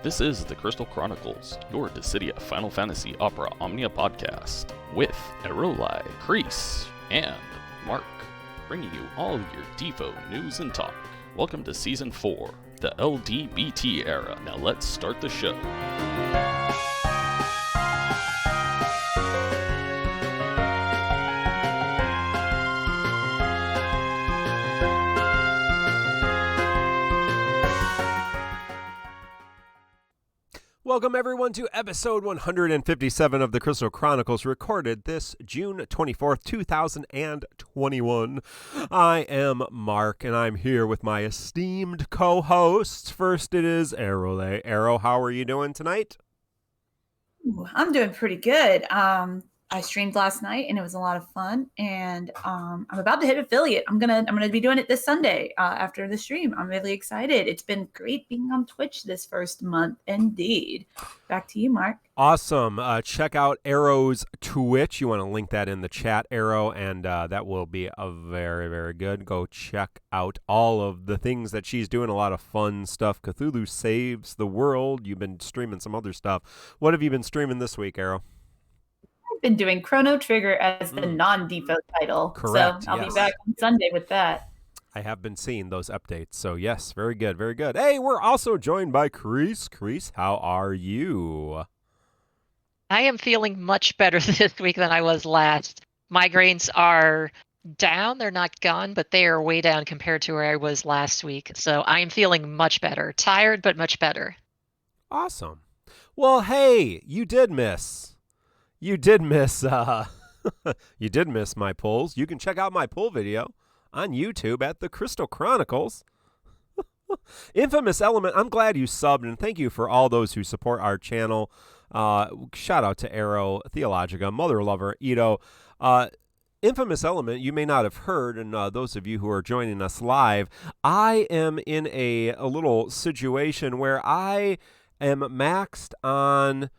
This is the Crystal Chronicles, your Dissidia Final Fantasy Opera Omnia podcast, with Erolai, Kreese, and Mark, bringing you all your Devo news and talk. Welcome to Season 4, the LGBT era. Now let's start the show. Welcome everyone to episode 157 of the Crystal Chronicles, recorded this June 24th, 2021. I am Mark, and I'm here with my esteemed co-hosts. First it is Erolai. Arrow, how are you doing tonight? I'm doing pretty good. I streamed last night and it was a lot of fun, and I'm about to hit affiliate. I'm gonna be doing it this Sunday after the stream. I'm really excited. It's been great being on Twitch this first month, indeed. Back to you, Mark. Awesome. Check out Arrow's Twitch. You want to link that in the chat, Arrow, and that will be a very, very good. Go check out all of the things that she's doing. A lot of fun stuff. Cthulhu Saves the World. You've been streaming some other stuff. What have you been streaming this week, Arrow? I've been doing Chrono Trigger as the non-default title. Correct, So I'll yes. be back on Sunday with that. I have been seeing those updates. So, yes, very good, very good. Hey, we're also joined by Kreese. Kreese, how are you? I am feeling much better this week than I was last. Migraines are down. They're not gone, but they are way down compared to where I was last week. So I am feeling much better. Tired, but much better. Awesome. Well, hey, you did miss you did miss my polls. You can check out my poll video on YouTube at the Crystal Chronicles. Infamous Element, I'm glad you subbed, and thank you for all those who support our channel. Shout out to Arrow, Theologica, Mother Lover, Ito. Infamous Element, you may not have heard, and those of you who are joining us live, I am in a little situation where I am maxed on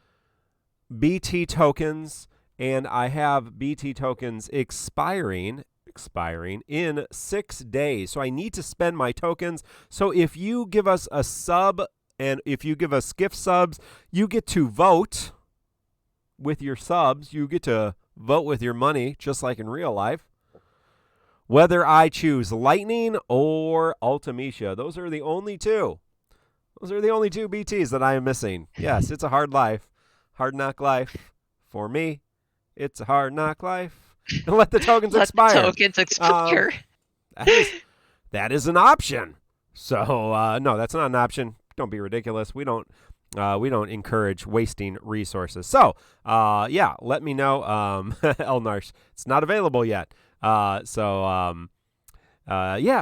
BT tokens, and I have BT tokens expiring in 6 days. So I need to spend my tokens. So if you give us a sub and if you give us gift subs, you get to vote with your subs. You get to vote with your money, just like in real life, whether I choose Lightning or Ultimecia. Those are the only two. Those are the only two BTs that I am missing. Yes, it's a hard life. Hard knock life. For me, it's a hard knock life. And let the tokens expire. Let the tokens expire. That is an option. So, no, that's not an option. Don't be ridiculous. We don't encourage wasting resources. So, yeah, let me know. Elnarsh, it's not available yet. Yeah,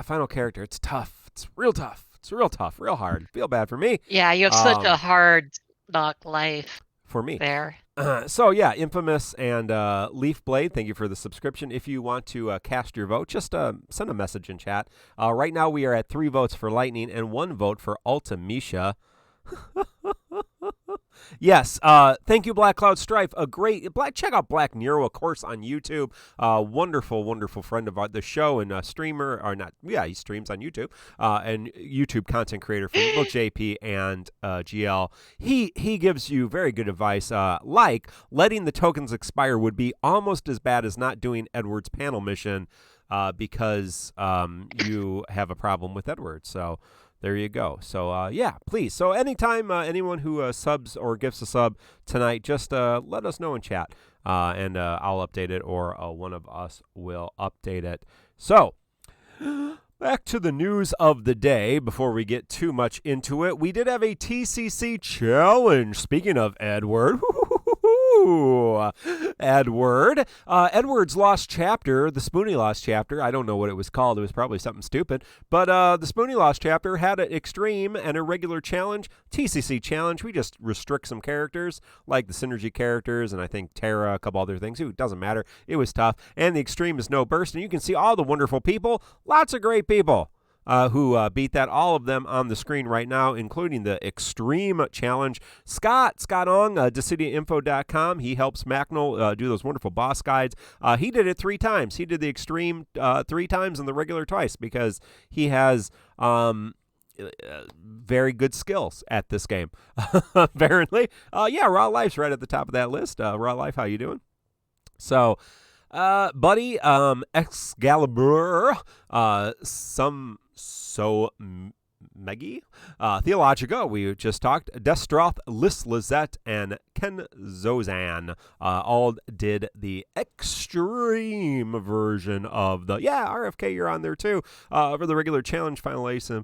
final character. It's tough. It's real tough. It's real tough. Real hard. Feel bad for me. Yeah, you have such a hard knock life. For me. There. So, yeah, Infamous and Leaf Blade, thank you for the subscription. If you want to cast your vote, just send a message in chat. Right now, we are at 3 votes for Lightning and 1 vote for Ultimecia. Yes, thank you, Black Cloud Strife. Check out Black Nero, of course, on YouTube. Wonderful, wonderful friend of the show and streamer, or not? Yeah, he streams on YouTube. And YouTube content creator for both JP and GL. He gives you very good advice. Like letting the tokens expire would be almost as bad as not doing Edward's panel mission, because you have a problem with Edward. So. There you go. So, yeah, please. So anytime anyone who subs or gifts a sub tonight, just let us know in chat, and I'll update it, or one of us will update it. So, back to the news of the day before we get too much into it. We did have a TCC challenge. Speaking of Edward, Edward's Lost Chapter, the Spoony Lost Chapter, I don't know what it was called. It was probably something stupid. But the Spoony Lost Chapter had an extreme and a regular challenge. TCC challenge, we just restrict some characters, like the Synergy characters, and I think Terra, a couple other things. It doesn't matter. It was tough. And the extreme is no burst. And you can see all the wonderful people, lots of great people. Who beat that, all of them on the screen right now, including the Extreme Challenge. Scott Ong, DissidiaFFOO.com. He helps Macnol do those wonderful boss guides. He did it 3 times. He did the Extreme 3 times and the regular twice, because he has very good skills at this game, apparently. Raw Life's right at the top of that list. Raw Life, how you doing? So, buddy, Excalibur, Meggy, Theologica, we just talked, Destroth, Lis Lizette, and Ken Zozan all did the extreme version of the, RFK, you're on there too, for the regular challenge, Final ASIM,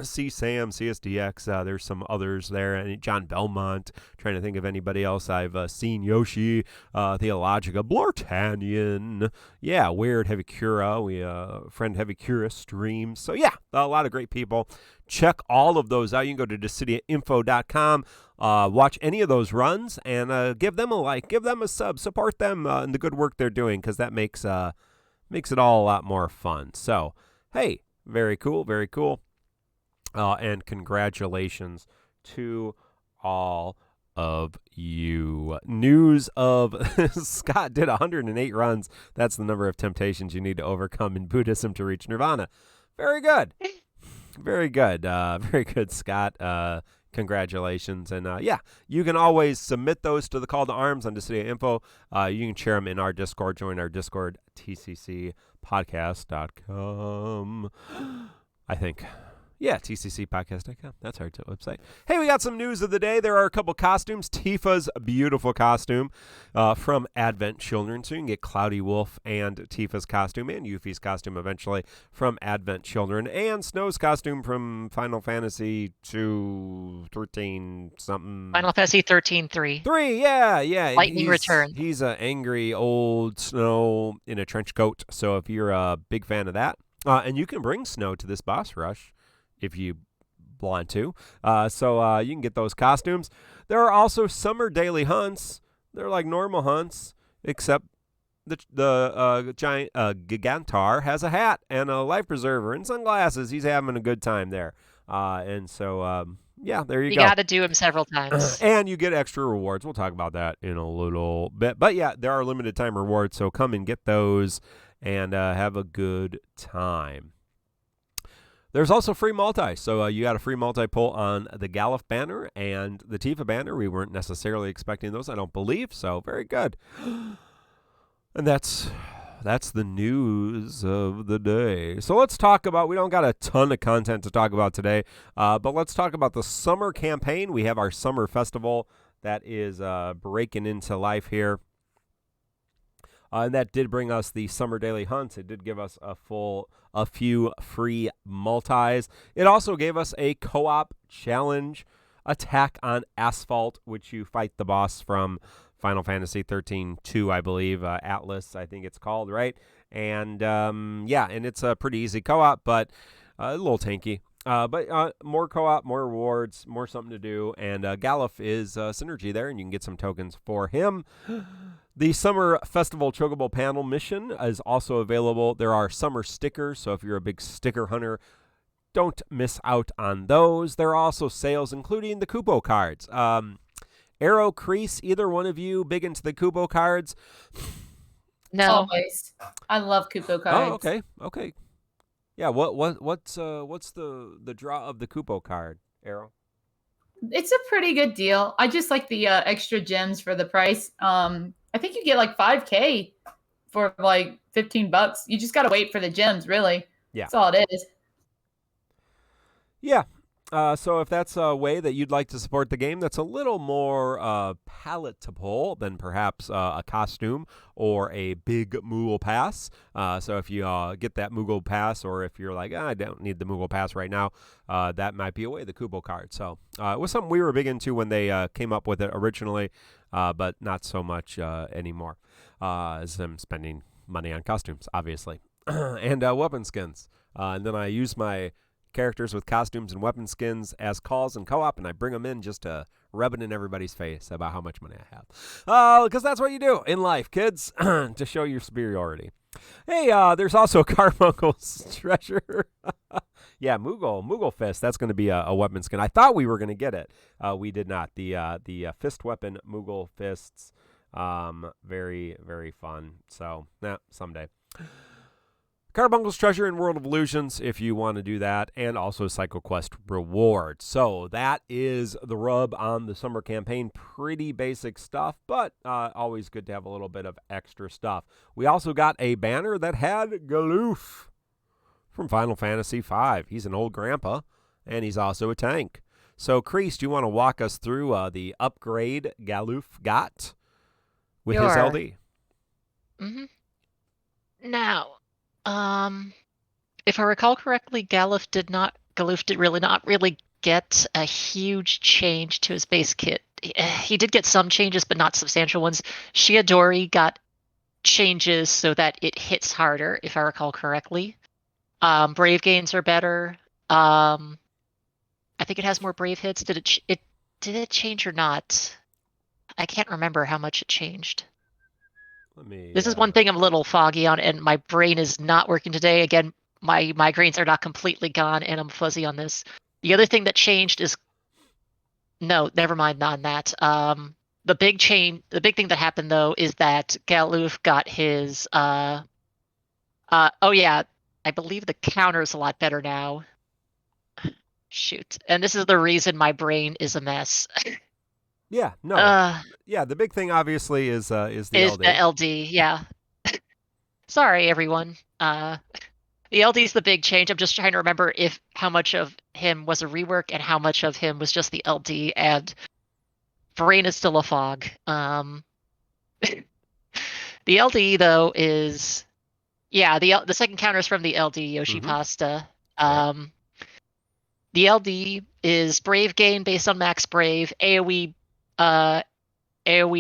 C-Sam, CSDX, there's some others there, and John Belmont, trying to think of anybody else I've seen, Yoshi, Theologica, Blortanian, Weird, Heavy Cura, we, friend Heavy Cura streams, so a lot of great people. Check all of those out. You can go to DissidiaInfo.com, watch any of those runs, and give them a like, give them a sub, support them in the good work they're doing, because that makes it all a lot more fun. So, hey, very cool, very cool. And congratulations to all of you. News of Scott did 108 runs. That's the number of temptations you need to overcome in Buddhism to reach nirvana. Very good. Very good. Very good, Scott. Congratulations. And you can always submit those to the call to arms on Dissidia Info. You can share them in our Discord. Join our Discord, tccpodcast.com. I think. tccpodcast.com. That's our website. Hey, we got some news of the day. There are a couple costumes. Tifa's beautiful costume from Advent Children. So you can get Cloudy Wolf and Tifa's costume and Yuffie's costume eventually from Advent Children. And Snow's costume from Final Fantasy 13 something. Final Fantasy 13-3. 3, yeah. Lightning Return. He's an angry old Snow in a trench coat. So if you're a big fan of that. And you can bring Snow to this boss rush if you want to. So you can get those costumes. There are also summer daily hunts. They're like normal hunts, except the giant Gigantar has a hat and a life preserver and sunglasses. He's having a good time there. And so, there you go. You got to do them several times. And you get extra rewards. We'll talk about that in a little bit. But there are limited time rewards, so come and get those and have a good time. There's also free multi. So you got a free multi-pull on the Galuf banner and the Tifa banner. We weren't necessarily expecting those, I don't believe. So very good. And that's the news of the day. So let's talk about, we don't got a ton of content to talk about today, but let's talk about the summer campaign. We have our summer festival that is breaking into life here. And that did bring us the summer daily hunts. It did give us a few free multis. It also gave us a co-op challenge, Attack on Asphalt, which you fight the boss from Final Fantasy 13-2, I believe. Atlas, I think it's called, right? And and it's a pretty easy co-op, but a little tanky. But more co-op, more rewards, more something to do. And Galuf is synergy there, and you can get some tokens for him. The Summer Festival Chocobo Panel mission is also available. There are summer stickers, so if you're a big sticker hunter, don't miss out on those. There are also sales, including the Kupo cards. Arrow, Crease, either one of you big into the Kupo cards? No. Always. I love Kupo cards. Oh, okay. Yeah, what's the draw of the Kupo card, Arrow? It's a pretty good deal. I just like the extra gems for the price. I think you get like 5K for like $15. You just gotta wait for the gems, really. Yeah. That's all it is. Yeah. So if that's a way that you'd like to support the game that's a little more palatable than perhaps a costume or a big Moogle Pass. So if you get that Moogle Pass, or if you're like, I don't need the Moogle Pass right now, that might be a way, the Kubo card. So it was something we were big into when they came up with it originally, but not so much anymore, as I'm spending money on costumes, obviously, and weapon skins. And then I use my characters with costumes and weapon skins as calls and co-op, and I bring them in just to rub it in everybody's face about how much money I have. Because that's what you do in life, kids, to show your superiority. Hey, there's also Carbuncle's treasure. Yeah, Moogle Fist. That's going to be a weapon skin. I thought we were going to get it. We did not. The fist weapon Moogle Fists. Very, very fun. So, someday. Carbuncle's Treasure in World of Illusions if you want to do that, and also Psycho Quest rewards. So that is the rub on the summer campaign. Pretty basic stuff, but always good to have a little bit of extra stuff. We also got a banner that had Galoof from Final Fantasy V. He's an old grandpa, and he's also a tank. So, Kreese, do you want to walk us through the upgrade Galoof got with his LD? Mm-hmm. Now, if I recall correctly, Galoof did not really get a huge change to his base kit. He did get some changes, but not substantial ones. Shiodori got changes so that it hits harder, if I recall correctly. Brave gains are better. I think it has more brave hits. Did it change or not? I can't remember how much it changed. This is one thing I'm a little foggy on, and my brain is not working today. Again, my migraines are not completely gone, and I'm fuzzy on this. The other thing that changed is... No, never mind on that. The big thing that happened, though, is that Galoof got his... oh, yeah, I believe the counter is a lot better now. Shoot. And this is the reason my brain is a mess. Yeah, no. The big thing obviously is the LD. The LD, yeah. Sorry, everyone. The LD is the big change. I'm just trying to remember how much of him was a rework and how much of him was just the LD, and brain is still a fog. The LD, though, is... Yeah, the second counter is from the LD, Yoshi Pasta. The LD is Brave gain based on max Brave, AoE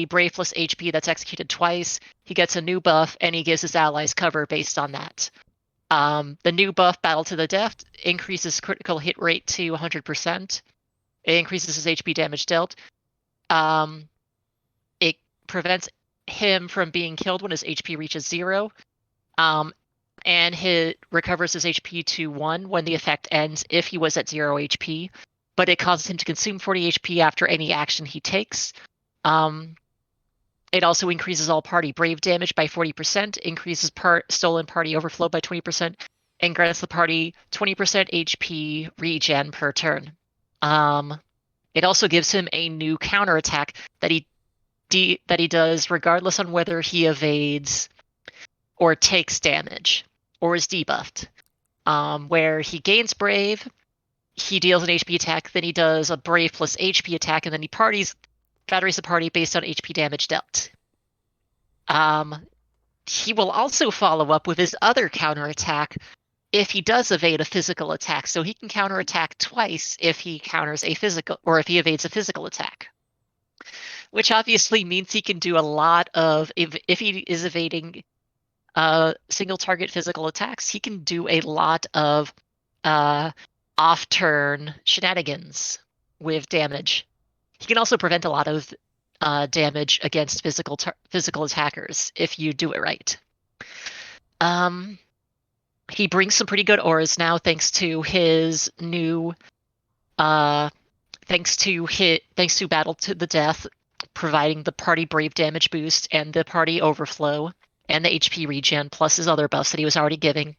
Brave plus HP that's executed twice. He gets a new buff, and he gives his allies cover based on that. The new buff, Battle to the Death, increases critical hit rate to 100%. It increases his HP damage dealt. It prevents him from being killed when his HP reaches 0. And it recovers his HP to 1 when the effect ends if he was at 0 HP. But it causes him to consume 40 HP after any action he takes. It also increases all party Brave damage by 40%, increases stolen party overflow by 20%, and grants the party 20% HP regen per turn. It also gives him a new counterattack that he does regardless on whether he evades or takes damage or is debuffed. Where he gains Brave, he deals an HP attack, then he does a Brave plus HP attack, and then he batteries the party based on HP damage dealt. He will also follow up with his other counterattack if he does evade a physical attack. So he can counterattack twice if he counters a physical, or if he evades a physical attack. Which obviously means he can do a lot of, if he is evading single target physical attacks, he can do a lot of off-turn shenanigans with damage. He can also prevent a lot of damage against physical attackers if you do it right. He brings some pretty good auras now, thanks to his new, thanks to Battle to the Death, providing the party Brave damage boost and the party overflow and the HP regen, plus his other buffs that he was already giving.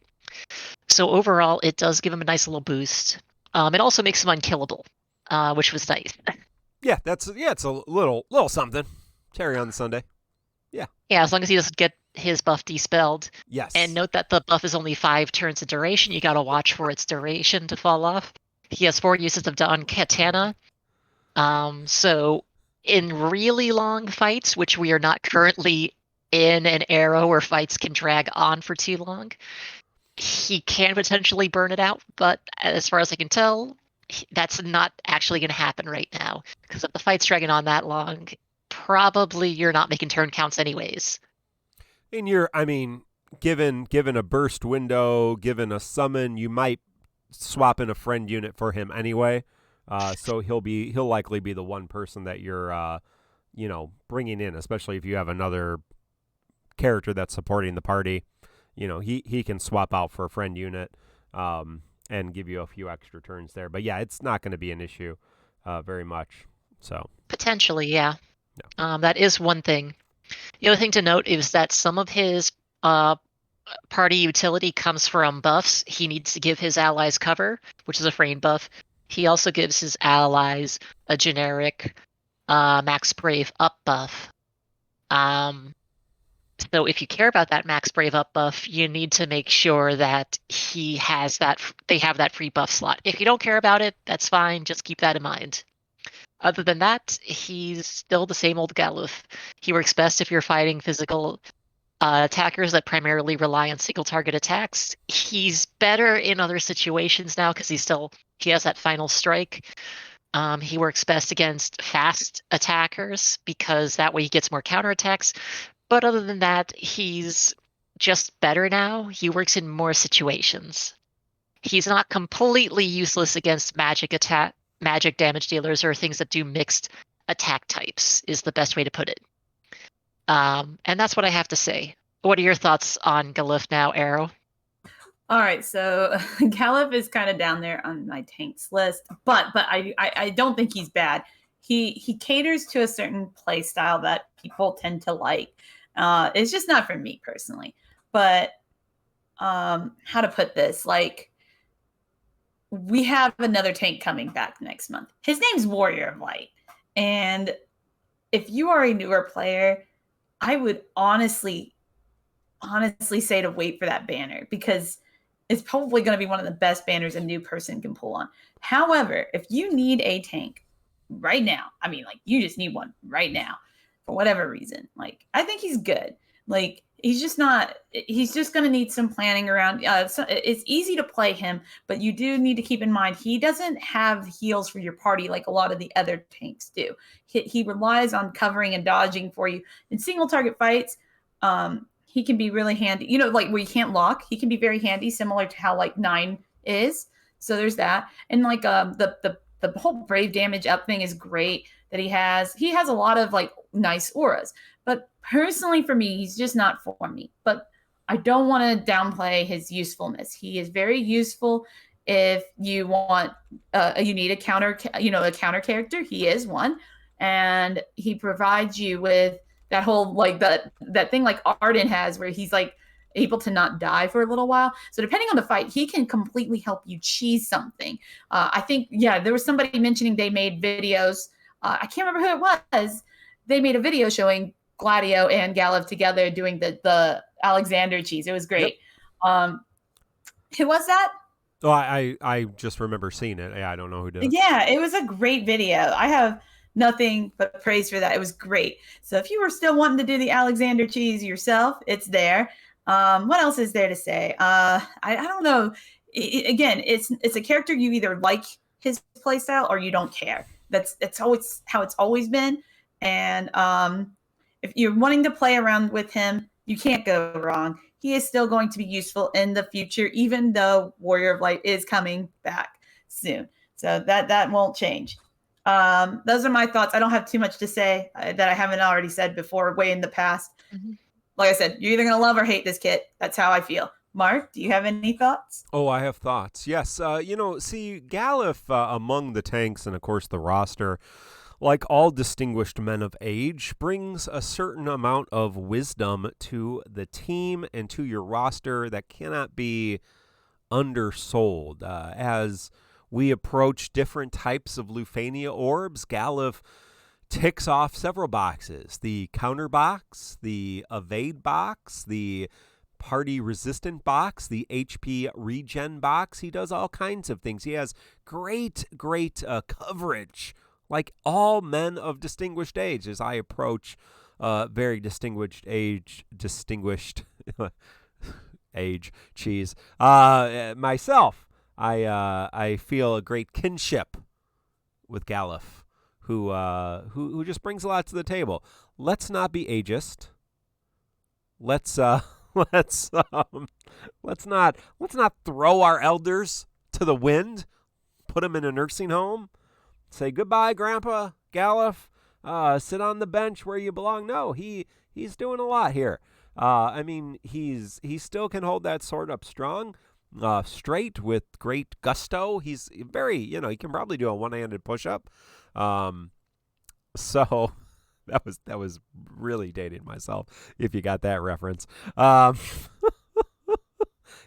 So overall, it does give him a nice little boost. It also makes him unkillable, which was nice. Yeah, it's a little something. Cherry on the Sunday. Yeah. Yeah, as long as he doesn't get his buff dispelled. Yes. And note that the buff is only 5 turns in duration. You gotta watch for its duration to fall off. He has 4 uses of Dawn Katana. So in really long fights, which we are not currently in an era where fights can drag on for too long, he can potentially burn it out, but as far as I can tell, that's not actually going to happen right now, because if the fight's dragging on that long, probably you're not making turn counts anyways. And given a burst window, given a summon, you might swap in a friend unit for him anyway. So he'll likely be the one person that you're, bringing in, especially if you have another character that's supporting the party. He can swap out for a friend unit, and give you a few extra turns there. But yeah, it's not going to be an issue, very much. So potentially, yeah. No. That is one thing. The other thing to note is that some of his party utility comes from buffs. He needs to give his allies cover, which is a frame buff. He also gives his allies a generic Max Brave up buff. So if you care about that Max Brave up buff, you need to make sure that he has that. They have that free buff slot. If you don't care about it, that's fine. Just keep that in mind. Other than that, he's still the same old Galuf. He works best if you're fighting physical attackers that primarily rely on single target attacks. He's better in other situations now because he has that final strike. He works best against fast attackers because that way he gets more counterattacks. But other than that, he's just better now. He works in more situations. He's not completely useless against magic damage dealers or things that do mixed attack types is the best way to put it. And that's what I have to say. What are your thoughts on Galuf now, Arrow? All right, so Galuf is kind of down there on my tanks list, but I don't think he's bad. He caters to a certain play style that people tend to like. It's just not for me personally. But how to put this? Like, we have another tank coming back next month. His name's Warrior of Light, and if you are a newer player, I would honestly say to wait for that banner because it's probably going to be one of the best banners a new person can pull on. However, if you need a tank right now, I mean, like, you just need one right now for whatever reason, like, I think he's good. Like, he's just going to need some planning around. So it's easy to play him, but you do need to keep in mind he doesn't have heals for your party like a lot of the other tanks do. He relies on covering and dodging for you in single target fights. He can be really handy, like where you can't lock. He can be very handy, similar to how like 9 is. So there's that, and like the whole brave damage up thing is great that he has. He has a lot of like nice auras, but personally for me, he's just not for me. But I don't want to downplay his usefulness. He is very useful if you want. You need a counter character. He is one, and he provides you with that whole like that thing like Arden has where he's like able to not die for a little while. So depending on the fight, he can completely help you cheese something. I think, there was somebody mentioning they made videos. I can't remember who it was. They made a video showing Gladio and Galuf together doing the Alexander cheese. It was great. Yep. Who was that? Oh, I just remember seeing it. Yeah, I don't know who did it. Yeah, it was a great video. I have nothing but praise for that. It was great. So if you were still wanting to do the Alexander cheese yourself, it's there. What else is there to say? I don't know. Again, it's a character you either like his playstyle or you don't care. That's always how it's always been. And if you're wanting to play around with him, you can't go wrong. He is still going to be useful in the future, even though Warrior of Light is coming back soon. So that won't change. Those are my thoughts. I don't have too much to say that I haven't already said before, way in the past. Mm-hmm. Like I said, you're either going to love or hate this kit. That's how I feel. Mark, do you have any thoughts? Oh, I have thoughts. Yes. See, Galuf among the tanks and, of course, the roster, like all distinguished men of age, brings a certain amount of wisdom to the team and to your roster that cannot be undersold. As we approach different types of Lufania orbs, Galuf ticks off several boxes. The counter box, the evade box, the party resistant box, the HP regen box. He does all kinds of things. He has great coverage, like all men of distinguished age. As I approach very distinguished age cheese myself, I feel a great kinship with Galuf, who just brings a lot to the table. Let's not be ageist. Let's not throw our elders to the wind. Put them in a nursing home. Say goodbye, Grandpa Galuf. Sit on the bench where you belong. No, he's doing a lot here. He still can hold that sword up strong, straight with great gusto. He's very, he can probably do a one-handed push-up. So that was really dating myself, if you got that reference.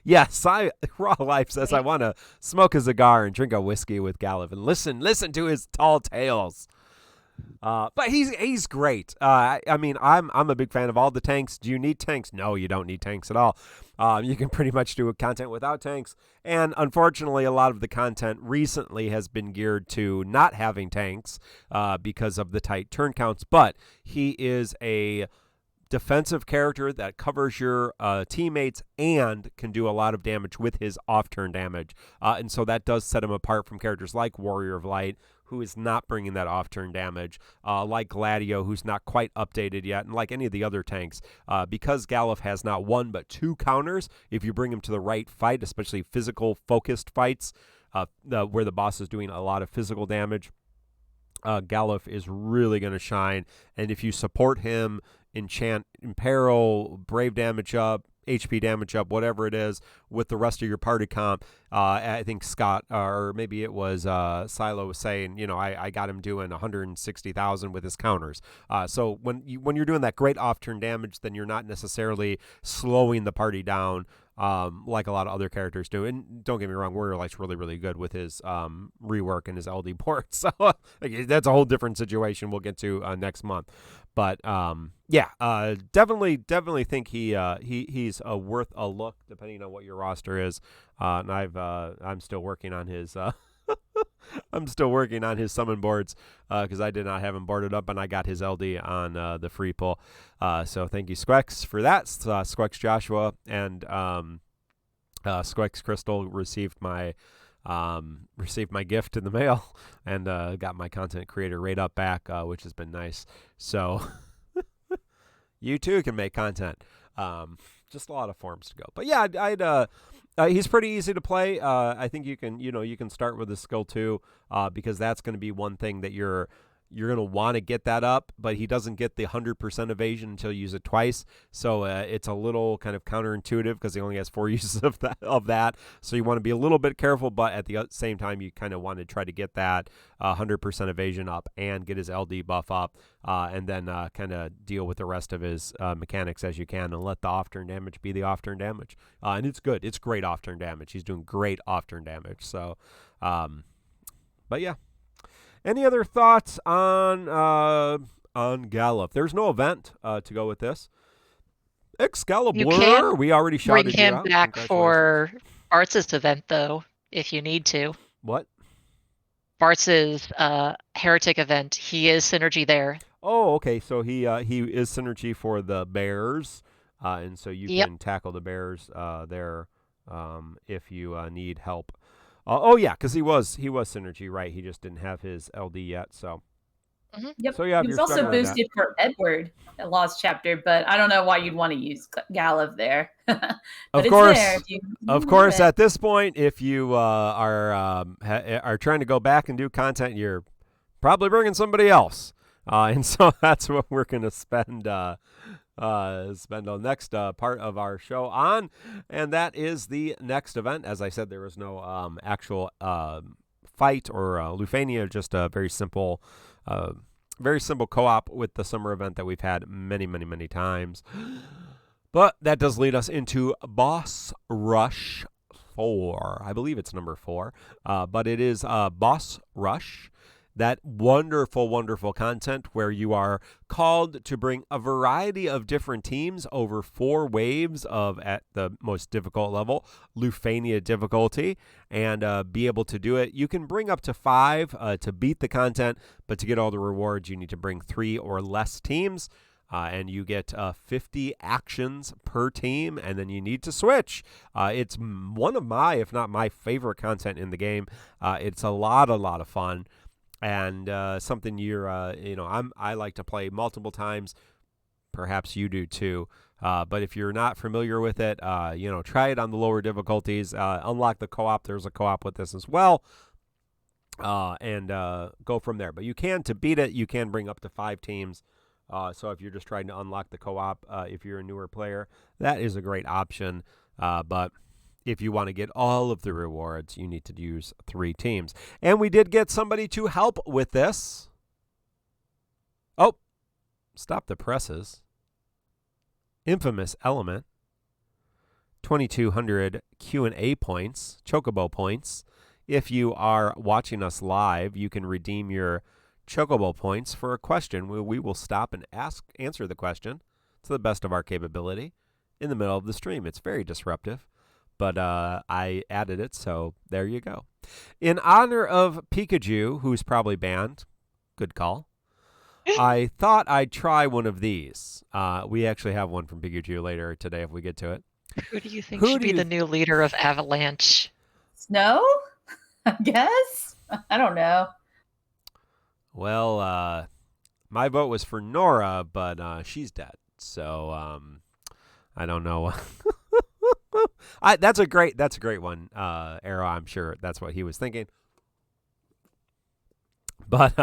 Yes, Raw Life says I want to smoke a cigar and drink a whiskey with Galliv and listen to his tall tales. But he's great. I mean, I'm a big fan of all the tanks. Do you need tanks? No, you don't need tanks at all. You can pretty much do content without tanks. And unfortunately, a lot of the content recently has been geared to not having tanks because of the tight turn counts. But he is a defensive character that covers your teammates and can do a lot of damage with his off-turn damage. And so that does set him apart from characters like Warrior of Light, who is not bringing that off-turn damage, like Gladio, who's not quite updated yet, and like any of the other tanks. Because Galliv has not one but two counters, if you bring him to the right fight, especially physical-focused fights, where the boss is doing a lot of physical damage, Galliv is really going to shine. And if you support him, enchant, imperil, brave damage up, HP damage up, whatever it is, with the rest of your party comp. I think Scott, or maybe it was Silo, was saying, you know, I got him doing 160,000 with his counters. So when you're doing that great off-turn damage, then you're not necessarily slowing the party down like a lot of other characters do. And don't get me wrong, Warrior Light's really, really good with his rework and his LD port. So that's a whole different situation we'll get to next month. But definitely think he's worth a look depending on what your roster is. And I'm still working on his I'm still working on his summon boards because I did not have him boarded up, and I got his LD on the free pull. So thank you, Squex, for that. Squex Joshua and Squex Crystal received my gift in the mail and got my content creator rate up back, which has been nice. So you too can make content. Just a lot of forms to go. But yeah, he's pretty easy to play. I think you can start with the skill 2 because that's going to be one thing that you're going to want to get that up, but he doesn't get the 100% evasion until you use it twice. So it's a little kind of counterintuitive because he only has 4 uses of that. So you want to be a little bit careful, but at the same time, you kind of want to try to get that 100% evasion up and get his LD buff up, and then kind of deal with the rest of his mechanics as you can and let the off-turn damage be the off-turn damage. And it's good. It's great off-turn damage. He's doing great off-turn damage. So, but yeah. Any other thoughts on Galliv? There's no event to go with this. Excalibur, we already shouted you out. Bring him back for Bartz's event, though, if you need to. What? Bartz's Heretic event. He is synergy there. Oh, okay. So he is synergy for the bears, and so you can tackle the bears there if you need help. Oh yeah, because he was synergy, right? He just didn't have his LD yet, so. Mm-hmm. Yep. So yeah, he was also boosted for Edward, the Lost Chapter, but I don't know why you'd want to use Galliv there. Of course, at this point, if you are trying to go back and do content, you're probably bringing somebody else, and so that's what we're going to spend the next part of our show on, and that is the next event. As I said, there was no actual fight or Lufania, just a very simple co-op with the summer event that we've had many times. But that does lead us into Boss Rush 4. I believe it's number 4, but it is Boss Rush. That wonderful content where you are called to bring a variety of different teams over 4 waves of, at the most difficult level, Lufania difficulty, and be able to do it. You can bring up to 5 to beat the content, but to get all the rewards, you need to bring 3 or less teams, and you get 50 actions per team, and then you need to switch. It's one of my, if not my favorite content in the game. It's a lot of fun. And something I like to play multiple times. Perhaps you do too. But if you're not familiar with it, try it on the lower difficulties. Unlock the co-op. There's a co-op with this as well. And go from there. But to beat it, you can bring up to 5 teams. So if you're just trying to unlock the co-op, if you're a newer player, that is a great option. But if you want to get all of the rewards, you need to use 3 teams. And we did get somebody to help with this. Oh, stop the presses. Infamous Element. 2,200 Q&A points, Chocobo points. If you are watching us live, you can redeem your Chocobo points for a question. We will stop and answer the question to the best of our capability in the middle of the stream. It's very disruptive, but I added it, so there you go. In honor of Pikachu, who's probably banned, good call, I thought I'd try one of these. We actually have one from Pikachu later today if we get to it. Who do you think should be the new leader of Avalanche? Snow? I guess? I don't know. Well, my vote was for Nora, but she's dead. So I don't know. That's a great one, Arrow. I'm sure that's what he was thinking. But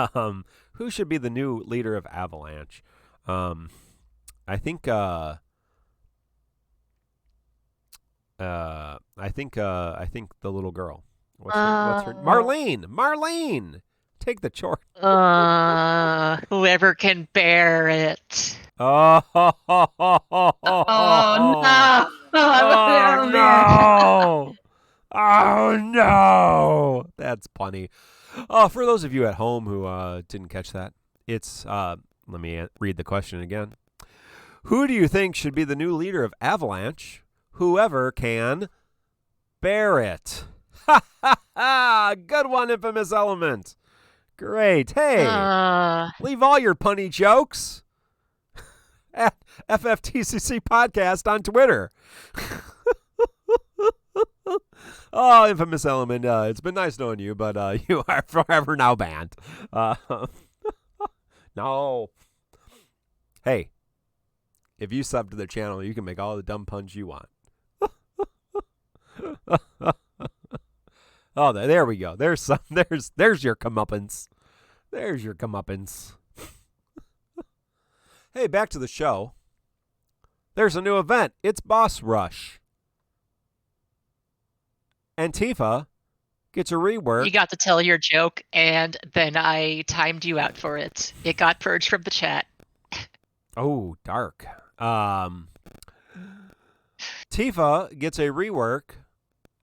who should be the new leader of Avalanche? I think the little girl. What's her? Marlene. Take the chore. Whoever can bear it. Oh no! Oh no! Oh no! That's funny. For those of you at home who didn't catch that, it's let me read the question again. Who do you think should be the new leader of Avalanche? Whoever can bear it. Ha ha ha! Good one, Infamous Element. Great. Hey, leave all your punny jokes at FFTCC Podcast on Twitter. Oh, Infamous Element, it's been nice knowing you, but you are forever now banned. No. Hey, if you sub to the channel, you can make all the dumb puns you want. Oh, there we go. There's your comeuppance. There's your comeuppance. Hey, back to the show. There's a new event. It's Boss Rush. And TIFA gets a rework. You got to tell your joke, and then I timed you out for it. It got purged from the chat. Oh, dark. TIFA gets a rework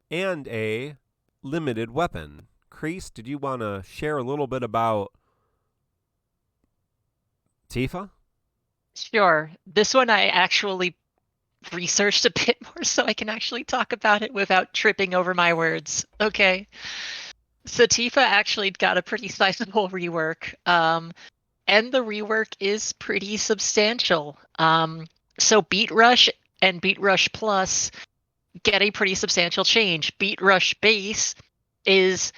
and a limited weapon. Kreese, did you want to share a little bit about TIFA? Sure. This one I actually researched a bit more so I can actually talk about it without tripping over my words. Okay. So TIFA actually got a pretty sizable rework. And the rework is pretty substantial. So Beat Rush and Beat Rush Plus get a pretty substantial change. Beat Rush Base is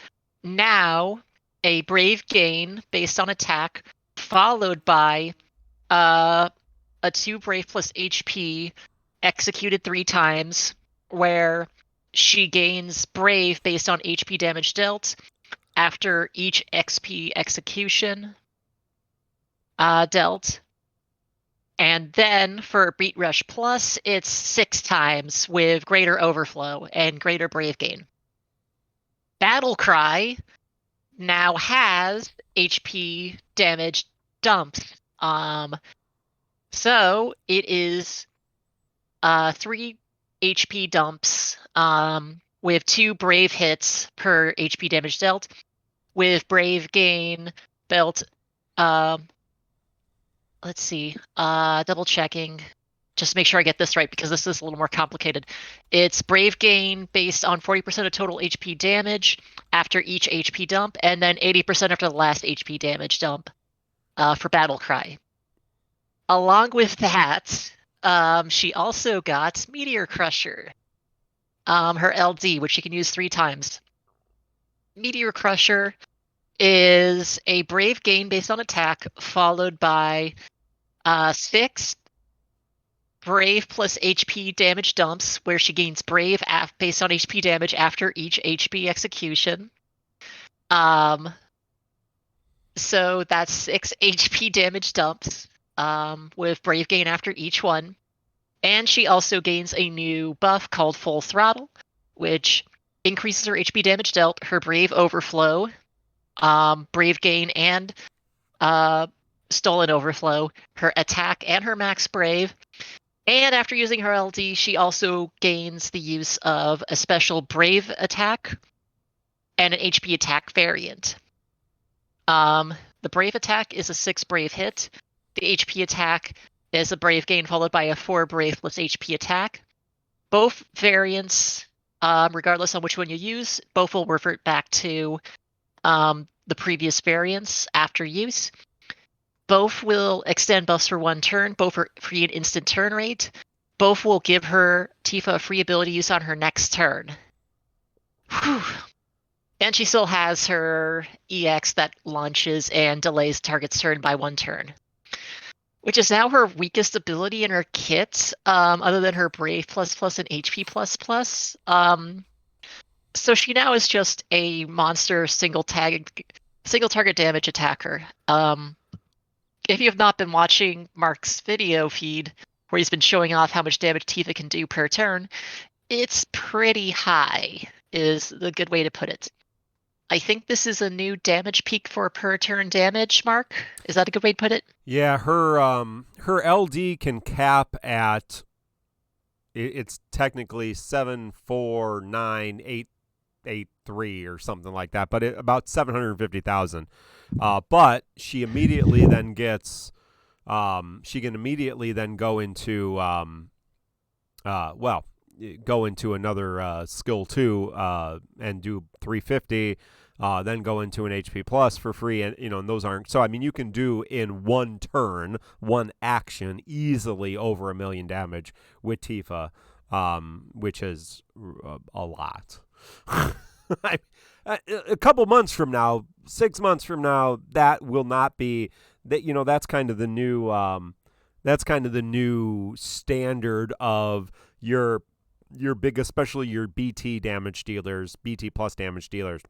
now a Brave gain based on attack, followed by a 2 Brave plus HP executed 3 times, where she gains Brave based on HP damage dealt after each XP execution dealt. And then for Beat Rush Plus, it's 6 times with greater overflow and greater Brave gain. Battle Cry now has HP damage dumps. So it is 3 HP dumps with 2 Brave hits per HP damage dealt, with Brave gain built. Let's see, double checking, just to make sure I get this right because this is a little more complicated. It's Brave gain based on 40% of total HP damage after each HP dump, and then 80% after the last HP damage dump for Battle Cry. Along with that, she also got Meteor Crusher, her LD, which she can use 3 times. Meteor Crusher is a Brave gain based on attack, followed by 6 Brave plus HP damage dumps, where she gains Brave based on HP damage after each HP execution. So that's 6 HP damage dumps with Brave gain after each one. And she also gains a new buff called Full Throttle, which increases her HP damage dealt, her Brave overflow, Brave gain, and Stolen overflow, her attack and her max Brave, And after using her LD, she also gains the use of a special Brave attack and an HP attack variant. The Brave attack is a 6 Brave hit. The HP attack is a Brave gain followed by a 4 Brave plus HP attack. Both variants, regardless on which one you use, both will revert back to the previous variants after use. Both will extend buffs for 1 turn. Both are free and instant turn rate. Both will give her TIFA a free ability use on her next turn. Whew. And she still has her EX that launches and delays target's turn by 1 turn, which is now her weakest ability in her kit, other than her Brave ++ and HP ++. So she now is just a monster single target damage attacker. If you have not been watching Mark's video feed, where he's been showing off how much damage TIFA can do per turn, it's pretty high, is the good way to put it. I think this is a new damage peak for per turn damage, Mark. Is that a good way to put it? Yeah, her LD can cap at, it's technically 749,883 or something like that, but about 750,000. But she immediately then gets, she can immediately then go into, go into another skill 2 and do 350. Then go into an HP plus for free, and and those aren't. So I mean, you can do in 1 turn, 1 action, easily over 1 million damage with TIFA, which is a lot. A couple months from now, 6 months from now, that will not be that. That's kind of the new. That's kind of the new standard of your big, especially your BT damage dealers, BT plus damage dealers.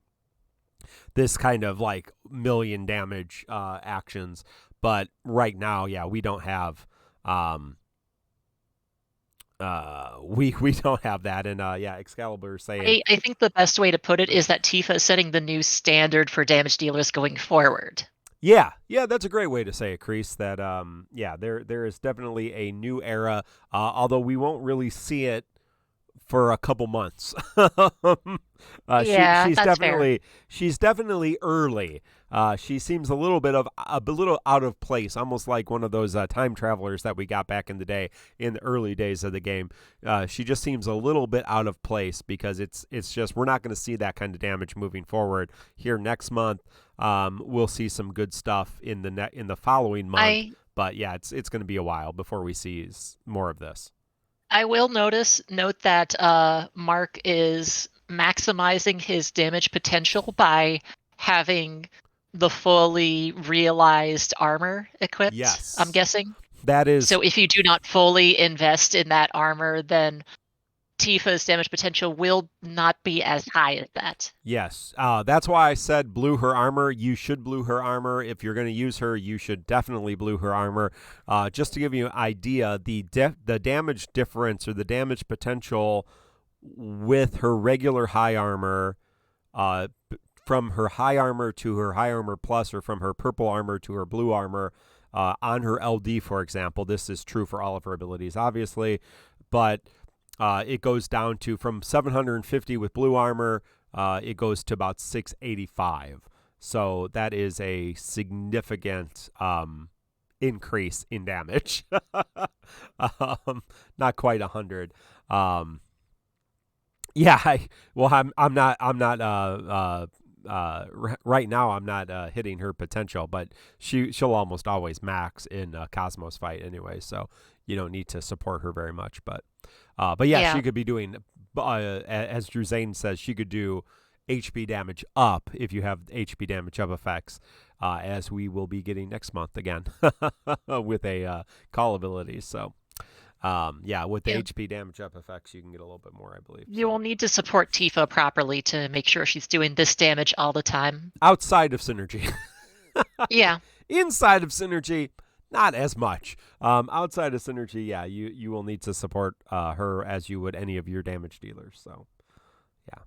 This kind of like million damage actions, but right now, yeah, we don't have we don't have that. And Excalibur saying, I think the best way to put it is that TIFA is setting the new standard for damage dealers going forward. Yeah, that's a great way to say it, Kreese. That there is definitely a new era, although we won't really see it for a couple months. Yeah, she's that's definitely she's definitely early. She seems a little out of place, almost like one of those time travelers that we got back in the day, in the early days of the game. She just seems a little bit out of place because it's just, we're not going to see that kind of damage moving forward here next month. We'll see some good stuff in the following month, but yeah, it's going to be a while before we see more of this. I will note that Mark is maximizing his damage potential by having the fully realized armor equipped. Yes. I'm guessing. That is. So if you do not fully invest in that armor, then TIFA's damage potential will not be as high as that. Yes. That's why I said blue her armor. You should blue her armor. If you're going to use her, you should definitely blue her armor. Just to give you an idea, the damage difference or the damage potential with her regular high armor, from her high armor to her high armor plus, or from her purple armor to her blue armor, on her LD, for example. This is true for all of her abilities, obviously, but it goes down to, from 750 with blue armor, it goes to about 685. So that is a significant increase in damage. Not quite 100. I'm not right now I'm not hitting her potential, but she'll almost always max in Cosmos fight anyway, so you don't need to support her very much. But yeah, she could be doing, as Drew Zane says, she could do HP damage up if you have HP damage up effects, as we will be getting next month again with a call ability. So with the HP damage up effects, you can get a little bit more, I believe. You will need to support TIFA properly to make sure she's doing this damage all the time. Outside of Synergy. Yeah. Inside of Synergy, not as much. Outside of Synergy, yeah, you will need to support her as you would any of your damage dealers. So, yeah.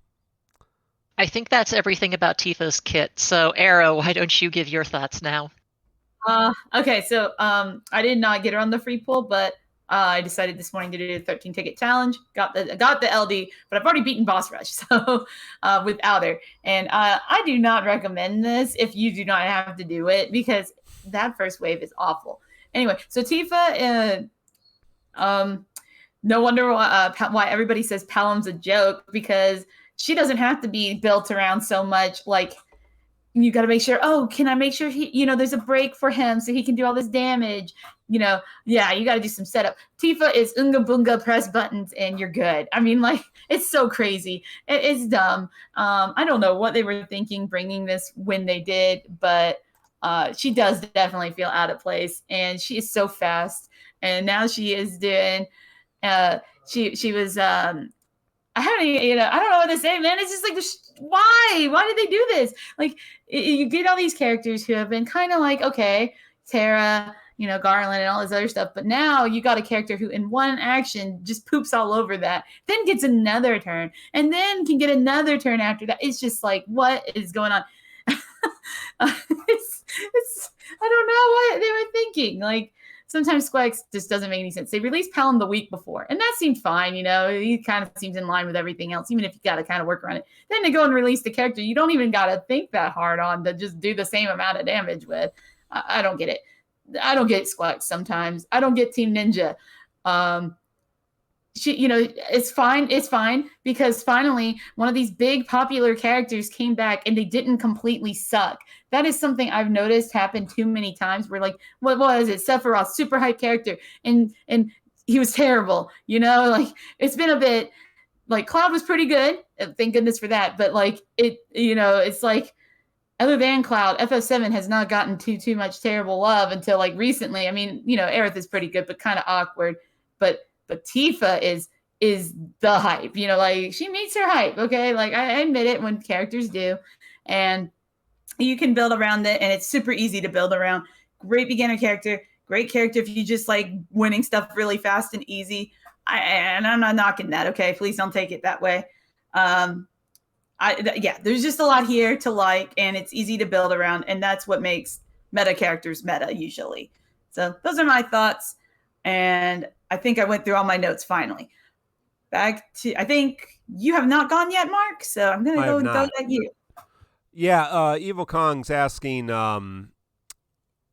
I think that's everything about TIFA's kit. So, Arrow, why don't you give your thoughts now? Okay, so I did not get her on the free pool, but I decided this morning to do the 13 ticket challenge. Got the LD, but I've already beaten boss rush, so without her. And I do not recommend this if you do not have to do it, because that first wave is awful. Anyway, so Tifa, no wonder why everybody says Pelham's a joke, because she doesn't have to be built around so much. Like, you got to make sure, can I make sure he, there's a break for him so he can do all this damage? You got to do some setup. Tifa is unga bunga, press buttons, and you're good. I mean, like, it's so crazy. It's dumb. I don't know what they were thinking bringing this when they did, but she does definitely feel out of place, and she is so fast. And now she is doing, she was, I don't know what to say, man. It's just like, why did they do this? Like, you get all these characters who have been kind of like, okay, Terra, Garland and all this other stuff. But now you got a character who in one action just poops all over that, then gets another turn, and then can get another turn after that. It's just like, what is going on? I don't know what they were thinking. Like, sometimes Squex just doesn't make any sense. They released Pelham the week before, and that seemed fine. He kind of seems in line with everything else, even if you got to kind of work around it. Then to go and release the character you don't even got to think that hard on to just do the same amount of damage with. I don't get it. I don't get Squex sometimes. I don't get Team Ninja. It's fine. It's fine because finally one of these big popular characters came back and they didn't completely suck. That is something I've noticed happen too many times where, like, what was it? Sephiroth, super hype character, and he was terrible. Like, it's been a bit, like, Cloud was pretty good. Thank goodness for that. But like it's like, other than Cloud, FF7 has not gotten too much terrible love until like recently. I mean, Aerith is pretty good, but kind of awkward. But Tifa is the hype. Like, she meets her hype. Okay, like, I admit it when characters do, and you can build around it, and it's super easy to build around. Great beginner character, great character if you just like winning stuff really fast and easy. And I'm not knocking that. Okay, please don't take it that way. There's just a lot here to like, and it's easy to build around, and that's what makes meta characters meta usually. So those are my thoughts, and I think I went through all my notes finally. Back to, I think you have not gone yet, Mark, so I'm going to go and go at you. Yeah, Evil Kong's asking,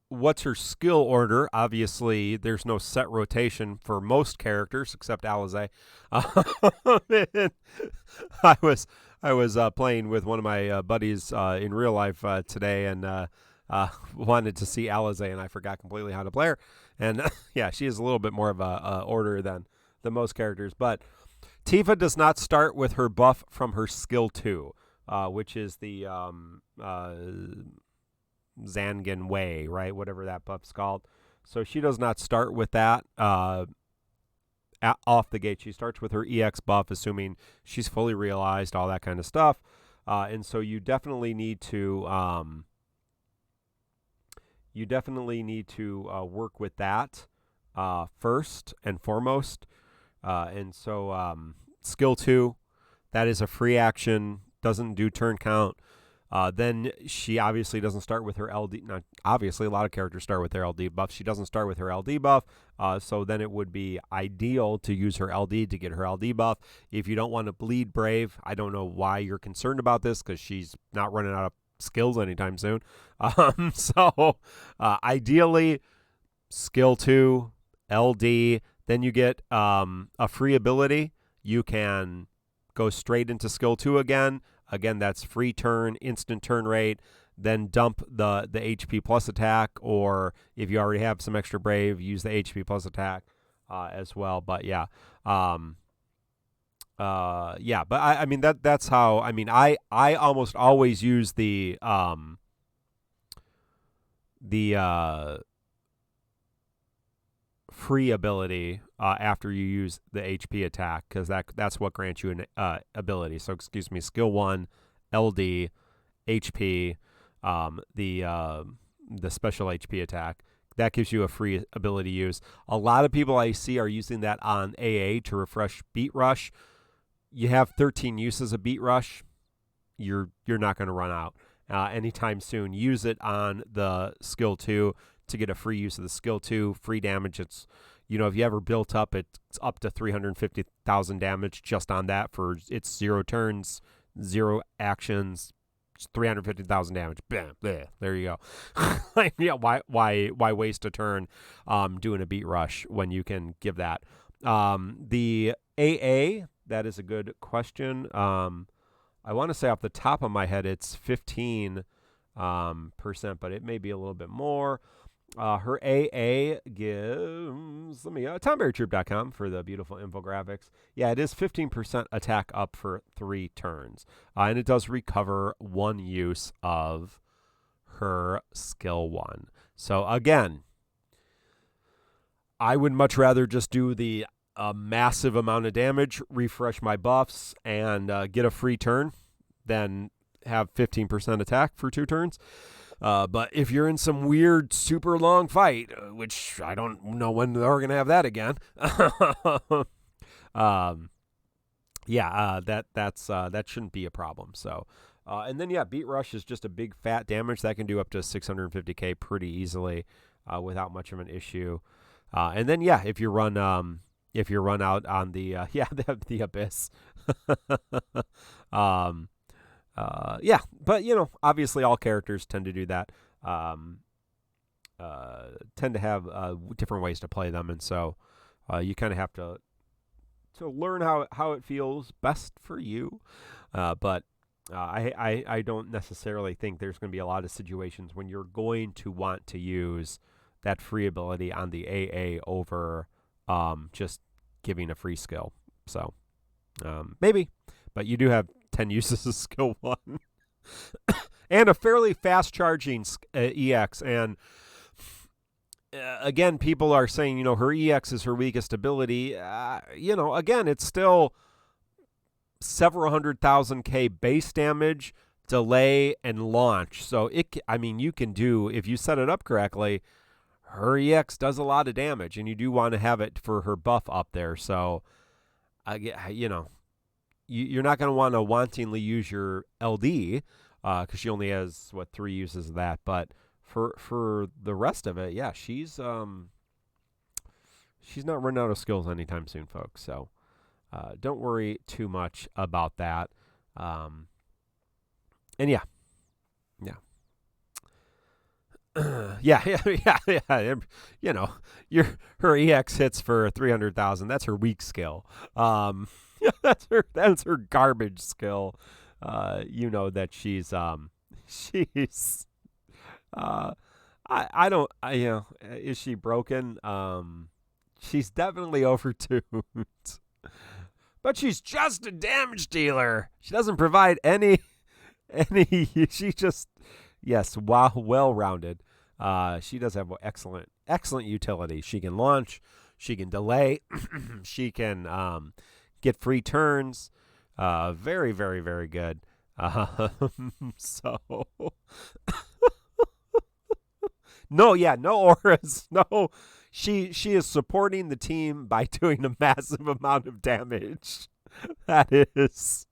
what's her skill order? Obviously, there's no set rotation for most characters except Alize. I was playing with one of my buddies in real life today, and wanted to see Alize, and I forgot completely how to play her. And yeah, she is a little bit more of a order than most characters. But Tifa does not start with her buff from her skill 2, which is the Zangan Way, right? Whatever that buff's called. So she does not start with that off the gate. She starts with her EX buff, assuming she's fully realized, all that kind of stuff. And so you definitely need to work with that first and foremost. And so skill 2, that is a free action, doesn't do turn count. Then she obviously doesn't start with her LD. Now, obviously, a lot of characters start with their LD buff. She doesn't start with her LD buff, so then it would be ideal to use her LD to get her LD buff. If you don't want to bleed Brave, I don't know why you're concerned about this, because she's not running out of skills anytime soon. Ideally, skill 2, LD, then you get a free ability. You can go straight into skill 2 again. Again, that's free turn, instant turn rate, then dump the HP plus attack, or if you already have some extra Brave, use the HP plus attack as well. But yeah. But I mean, that's how, I mean, I almost always use the free ability after you use the HP attack, because that's what grants you an ability. So excuse me, skill 1, LD, HP, the special HP attack. That gives you a free ability use. A lot of people I see are using that on AA to refresh Beat Rush. You have 13 uses of Beat Rush. You're not going to run out anytime soon. Use it on the skill 2 to get a free use of the skill 2, free damage. It's, if you ever built up, it's up to 350,000 damage just on that for its 0 turns, 0 actions, 350,000 damage. Bam, there you go. Yeah, why waste a turn doing a beat rush when you can give that? The AA, that is a good question. I want to say off the top of my head it's 15%, but it may be a little bit more. Her AA gives, TonberryTroupe.com for the beautiful infographics. Yeah, it is 15% attack up for 3 turns. And it does recover 1 use of her skill 1. So again, I would much rather just do the massive amount of damage, refresh my buffs, and get a free turn than have 15% attack for 2 turns. But if you're in some weird, super long fight, which I don't know when they're going to have that again, that shouldn't be a problem. So, and then Beat Rush is just a big fat damage that can do up to 650k pretty easily, without much of an issue. And then if you run out on the the Abyss, but obviously all characters tend to do that, tend to have different ways to play them, and so you kind of have to learn how it feels best for you. But I don't necessarily think there's going to be a lot of situations when you're going to want to use that free ability on the AA over just giving a free skill. So maybe, but you do have 10 uses of skill 1 and a fairly fast charging EX. And again, people are saying, her EX is her weakest ability. Again, it's still several 100,000k base damage, delay, and launch. So you can do, if you set it up correctly, her EX does a lot of damage, and you do want to have it for her buff up there. So, you're not going to want to wantingly use your LD because she only has 3 uses of that. But for the rest of it, she's not running out of skills anytime soon, folks. So don't worry too much about that. And her EX hits for 300,000. That's her weak skill. That's her garbage skill. That she's is she broken? She's definitely overtuned. But she's just a damage dealer. She doesn't provide any she just well-rounded. She does have excellent utility. She can launch, she can delay, she can get free turns. Very, very, very good. So no auras. No, she is supporting the team by doing a massive amount of damage. That is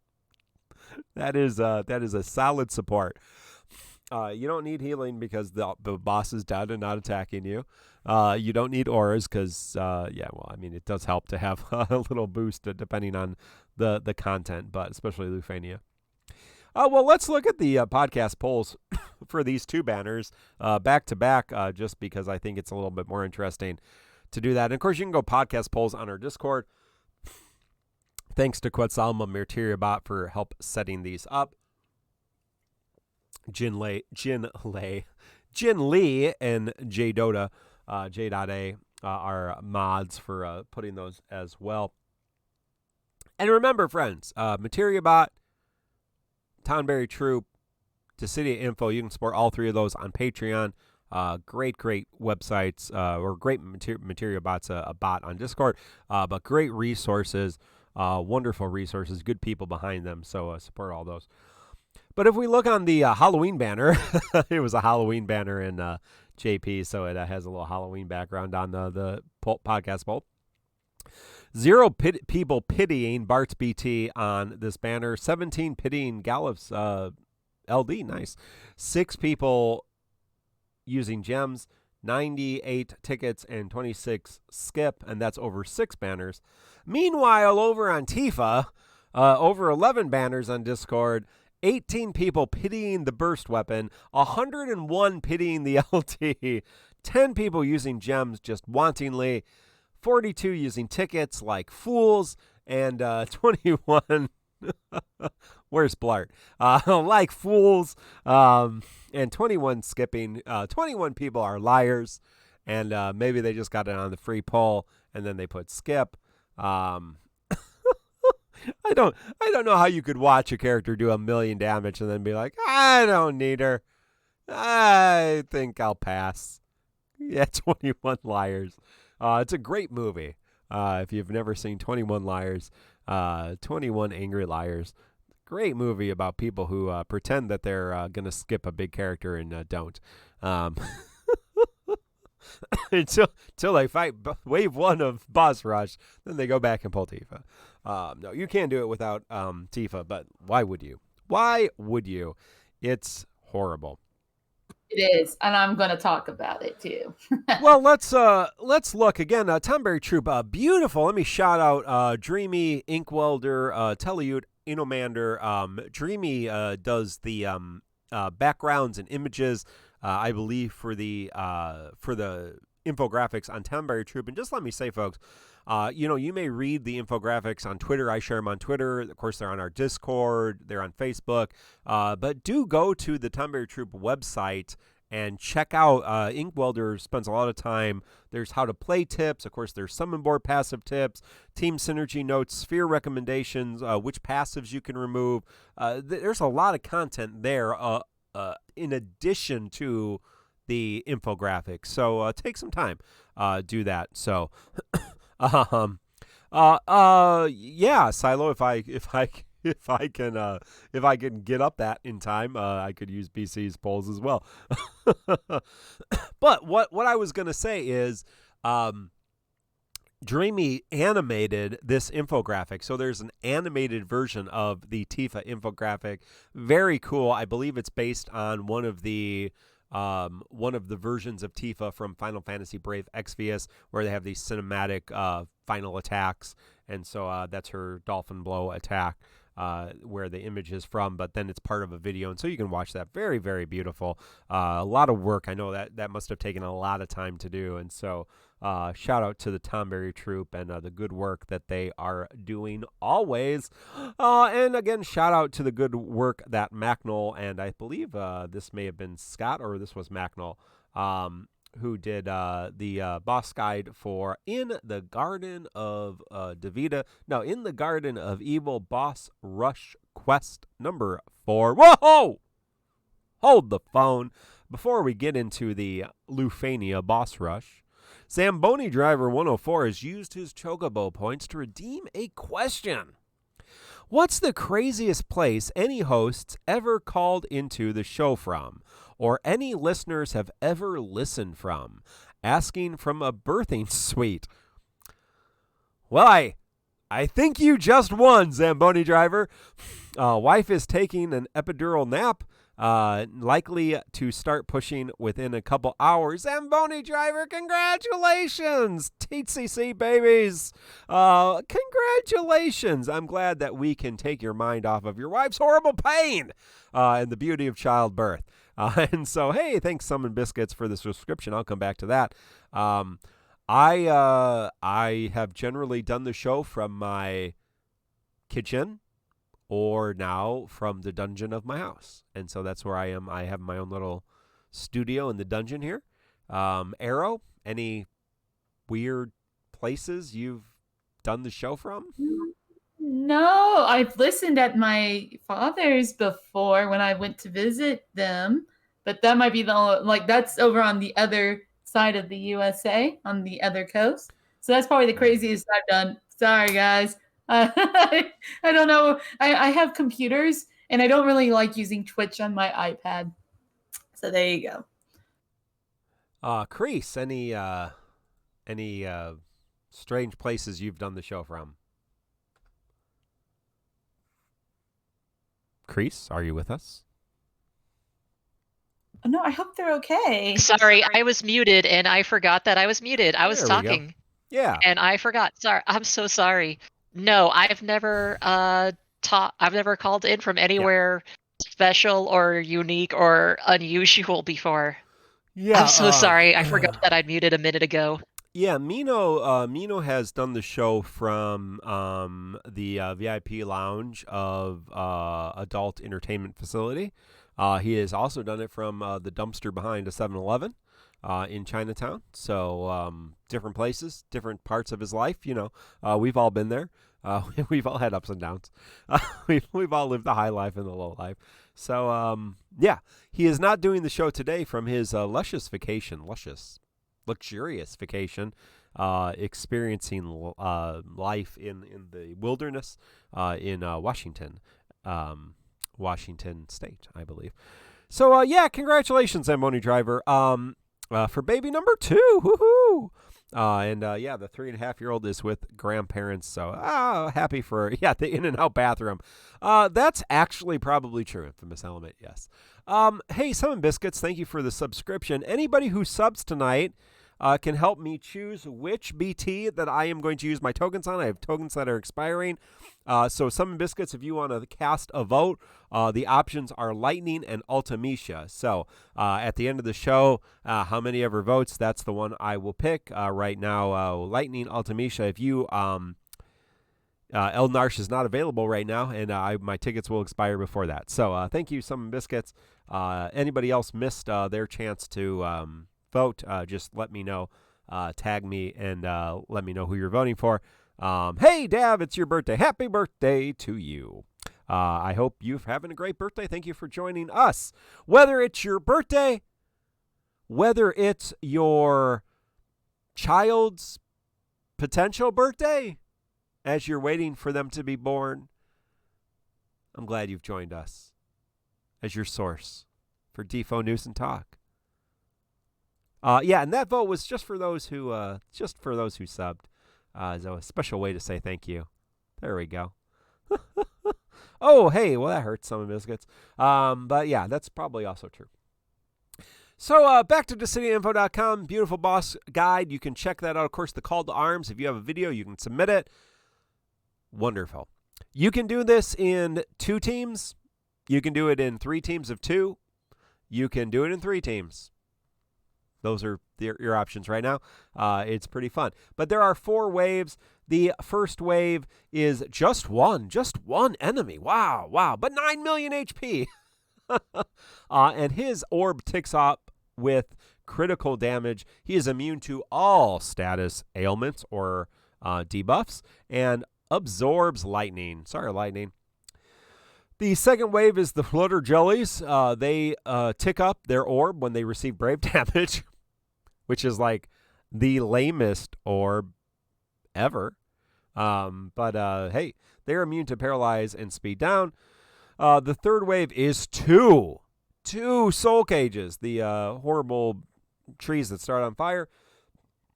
a solid support. You don't need healing because the boss is dead and not attacking you. You don't need auras because, it does help to have a little boost depending on the content, but especially Lufania. Let's look at the podcast polls for these 2 banners back to back, just because I think it's a little bit more interesting to do that. And of course, you can go podcast polls on our Discord. Thanks to Quetzalma Martiriabot for help setting these up. Jin Lee, and J Dota, J.A, are mods for putting those as well. And remember, friends, Martiriabot, Tonberry Troupe, DissidiaFFOO, you can support all 3 of those on Patreon. Great websites, or great Martiriabot's a bot on Discord, but great resources, wonderful resources, good people behind them, so support all those. But if we look on the Halloween banner, it was a Halloween banner in JP, so it has a little Halloween background on the podcast poll. 0 people pitying Bart's BT on this banner. 17 pitying Gallup's LD. Nice. 6 people using gems. 98 tickets and 26 skip, and that's over 6 banners. Meanwhile, over on TIFA, over 11 banners on Discord, 18 people pitying the burst weapon, 101 pitying the LT, 10 people using gems just wantingly, 42 using tickets like fools, and 21 where's Blart? Like fools, and 21 skipping. 21 people are liars, and maybe they just got it on the free poll, and then they put skip. I don't know how you could watch a character do 1,000,000 damage and then be like, I don't need her. I think I'll pass. Yeah, 21 liars. It's a great movie. If you've never seen 21 Liars, 21 Angry Liars, great movie about people who pretend that they're going to skip a big character and don't. Until they fight wave 1 of Boss Rush, then they go back and pull Tifa. No, you can't do it without Tifa, but why would you? Why would you? It's horrible. It is, and I'm going to talk about it too. Well, let's look again. Tonberry Troupe, beautiful. Let me shout out Dreamy, Inkwelder, Teleute, Anomander. Dreamy does the backgrounds and images, I believe, for the infographics on Tonberry Troupe. And just let me say, folks, you may read the infographics on Twitter. I share them on Twitter. Of course, they're on our Discord. They're on Facebook. But do go to the Tonberry Troupe website and check out. Inkwelder spends a lot of time. There's how to play tips. Of course, there's summon board passive tips, team synergy notes, sphere recommendations, which passives you can remove. There's a lot of content there in addition to the infographics. So take some time. Do that. So... yeah, Silo, if I can get up that in time, I could use BC's polls as well. But what I was going to say is, Dreamy animated this infographic. So there's an animated version of the Tifa infographic. Very cool. I believe it's based on one of the versions of Tifa from Final Fantasy Brave Exvius, where they have these cinematic final attacks, and so that's her dolphin blow attack, where the image is from, but then it's part of a video, and so you can watch that. Very, very beautiful. A lot of work. I know that must have taken a lot of time to do, and so shout out to the Tonberry Troupe and the good work that they are doing always. And again, shout out to the good work that Macnol, and I believe this may have been Scott, or this was Macnol, who did the boss guide for In the Garden of In the Garden of Evil Boss Rush Quest number 4. Whoa! Hold the phone. Before we get into the Lufania boss rush, Zamboni Driver 104 has used his Chocobo points to redeem a question. What's the craziest place any hosts ever called into the show from, or any listeners have ever listened from? Asking from a birthing suite. Well, I think you just won, Zamboni Driver. Wife is taking an epidural nap. Likely to start pushing within a couple hours. Zamboni Driver, congratulations! TCC babies! Congratulations! I'm glad that we can take your mind off of your wife's horrible pain and the beauty of childbirth. And so, hey, thanks Summon Biscuits for the subscription. I'll come back to that. I have generally done the show from my kitchen, or now from the dungeon of my house. And so that's where I am. I have my own little studio in the dungeon here. Arrow, any weird places you've done the show from? No, I've listened at my father's before when I went to visit them, but that might be that's over on the other side of the USA, on the other coast. So that's probably the craziest I've done. Sorry, guys. I don't know. I have computers, and I don't really like using Twitch on my iPad. So there you go. Crease, any strange places you've done the show from? Crease, are you with us? No, I hope they're okay. Sorry, I was muted and I forgot that I was muted. I was There we go. talking Yeah. and I forgot. Sorry, I'm so sorry. No, I've never I've never called in from anywhere special or unique or unusual before. Yeah. I'm so sorry. I forgot that I'd muted a minute ago. Yeah, Mino has done the show from the VIP lounge of Adult Entertainment Facility. He has also done it from the dumpster behind a 7-Eleven in Chinatown. So different places, different parts of his life. We've all been there. We've all had ups and downs. We've all lived the high life and the low life. So yeah, he is not doing the show today from his luxurious vacation, experiencing life in the wilderness in Washington State, I believe. So yeah, congratulations, Zamboni Driver, for baby number 2. Woohoo! Yeah, the 3.5-year-old is with grandparents, so happy for the in-and-out bathroom. That's actually probably true, Infamous Element, yes. Hey, Summon Biscuits, thank you for the subscription. Anybody who subs tonight can help me choose which BT that I am going to use my tokens on. I have tokens that are expiring. So Summon Biscuits, if you want to cast a vote, the options are Lightning and Ultimecia. So at the end of the show, how many ever votes, that's the one I will pick. Right now, Lightning, Ultimecia. If you... Eldnarsh is not available right now, and my tickets will expire before that. So thank you, Summon Biscuits. Anybody else missed their chance to vote, just let me know. Tag me and let me know who you're voting for. Hey, Dav, it's your birthday. Happy birthday to you. I hope you're having a great birthday. Thank you for joining us. Whether it's your birthday, whether it's your child's potential birthday, as you're waiting for them to be born, I'm glad you've joined us as your source for DissidiaFFOO News and Talk. And that vote was just for those who subbed. So a special way to say thank you. There we go. Oh, hey, well that hurts some biscuits. But yeah, that's probably also true. So back to DissidiaInfo.com, beautiful boss guide. You can check that out. Of course, the call to arms. If you have a video, you can submit it. Wonderful. You can do this in 2 teams. You can do it in 3 teams of 2. You can do it in 3 teams. Those are your options right now. It's pretty fun. But there are 4 waves. The first wave is just one enemy. Wow. But 9 million HP. And his orb ticks up with critical damage. He is immune to all status ailments or debuffs and absorbs lightning. Sorry, lightning. The second wave is the Flutter Jellies. They tick up their orb when they receive brave damage, which is like the lamest orb ever. But hey, they're immune to paralyze and speed down. The third wave is two soul cages, the horrible trees that start on fire.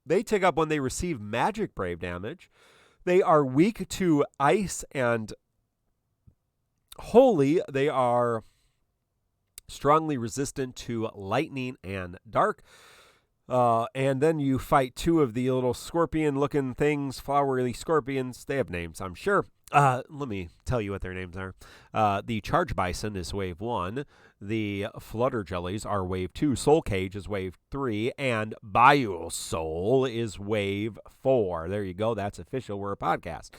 They tick up when they receive magic brave damage. They are weak to ice and holy. They are strongly resistant to lightning and dark. And then you fight 2 of the little scorpion-looking things, flowery scorpions. They have names, I'm sure. Let me tell you what their names are. The Charge Bison is wave 1. The Flutter Jellies are wave 2. Soul Cage is wave 3. And Bio Soul is wave 4. There you go. That's official. We're a podcast.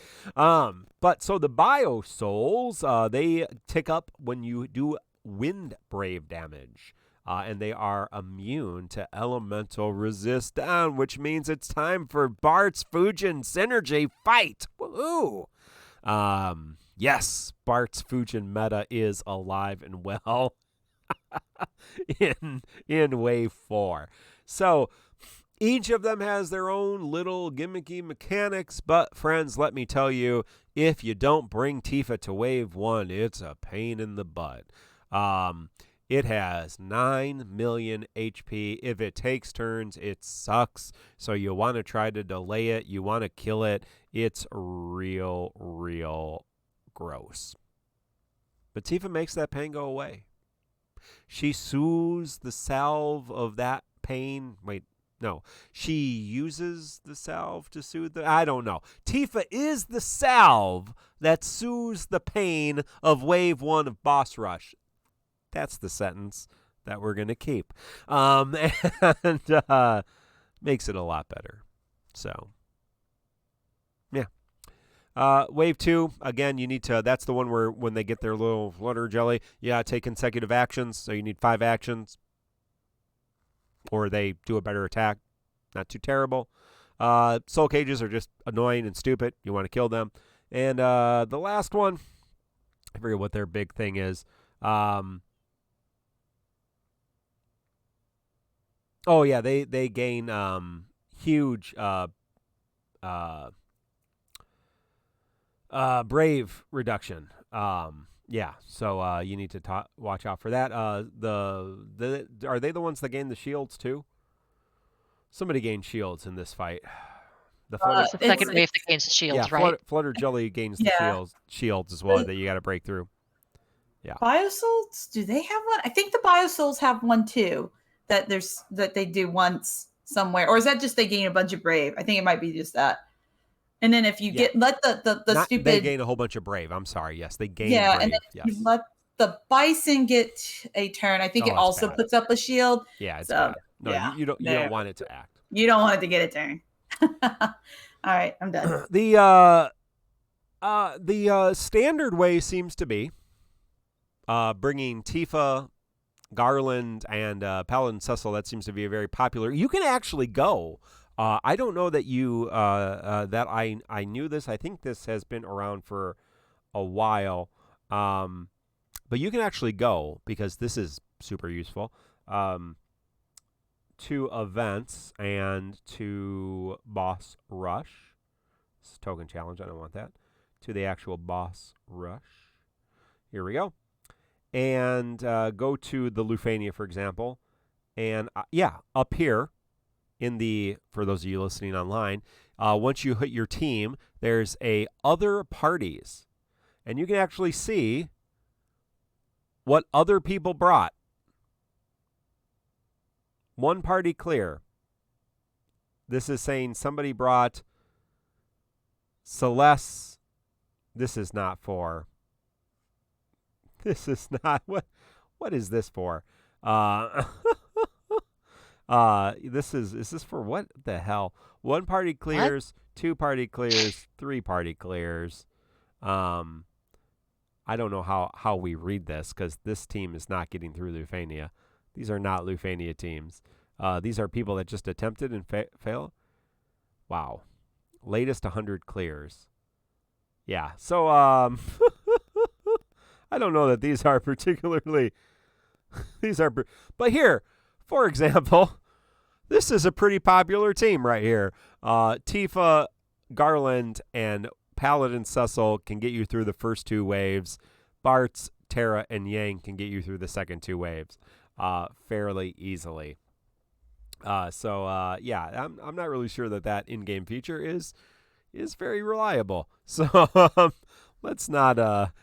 But so the Bio Souls, they tick up when you do wind brave damage. And they are immune to elemental resist down, which means it's time for Bart's Fujin Synergy fight. Woohoo! Yes, Bart's Fujin meta is alive and well in wave 4. So each of them has their own little gimmicky mechanics, but friends, let me tell you, if you don't bring TIFA to wave 1, it's a pain in the butt. It has 9 million HP. If it takes turns, it sucks. So you want to try to delay it. You want to kill it. It's real gross. But Tifa makes that pain go away. She soothes the salve of that pain. Wait, no. She uses the salve to soothe the... I don't know. TIFA is the salve that soothes the pain of Wave 1 of Boss Rush. That's the sentence that we're going to keep. And makes it a lot better. So, yeah. Wave 2, again, you need to, that's the one where when they get their little flutter jelly, you gotta take consecutive actions. So you need 5 actions. Or they do a better attack. Not too terrible. Soul cages are just annoying and stupid. You want to kill them. And the last one, I forget what their big thing is. Oh yeah, they gain huge brave reduction. Yeah, so you need to watch out for that. Are they the ones that gain the shields too? Somebody gained shields in this fight. The flutter, it's the second wave that gains the shields, right? Flutter jelly gains the shields as well that you got to break through. Yeah. Biosouls, do they have one? I think the Biosouls have one too. That they do once somewhere, or is that just they gain a bunch of brave? I think it might be just that. And then if you let the stupid, they gain a whole bunch of brave. I'm sorry. Yes, they gain. Yeah, brave. And then you let the bison get a turn. I think it also puts up a shield. Yeah, it's bad. No, you don't want it to act. You don't want it to get a turn. All right, I'm done. The standard way seems to be bringing TIFA, Garland, and Paladin Cecil. That seems to be a very popular. You can actually go. I don't know that that I knew this. I think this has been around for a while, but you can actually go because this is super useful. To events and to Boss Rush. This is token challenge. I don't want that. To the actual Boss Rush. Here we go. And go to the Lufania, for example. And up here for those of you listening online, once you hit your team, there's a other parties. And you can actually see what other people brought. One party clear. This is saying somebody brought Celeste. This is not for. This is not what is this for? Is this for what the hell? One party clears, what? 2 party clears, 3 party clears. I don't know how we read this because this team is not getting through Lufania. These are not Lufania teams. These are people that just attempted and fail. Wow. Latest 100 clears. Yeah. So I don't know that these are particularly but here, for example, this is a pretty popular team right here. TIFA, Garland, and Paladin Cecil can get you through the first 2 waves. Bartz, Terra, and Yang can get you through the second 2 waves fairly easily. Yeah, I'm not really sure that in-game feature is very reliable. So let's not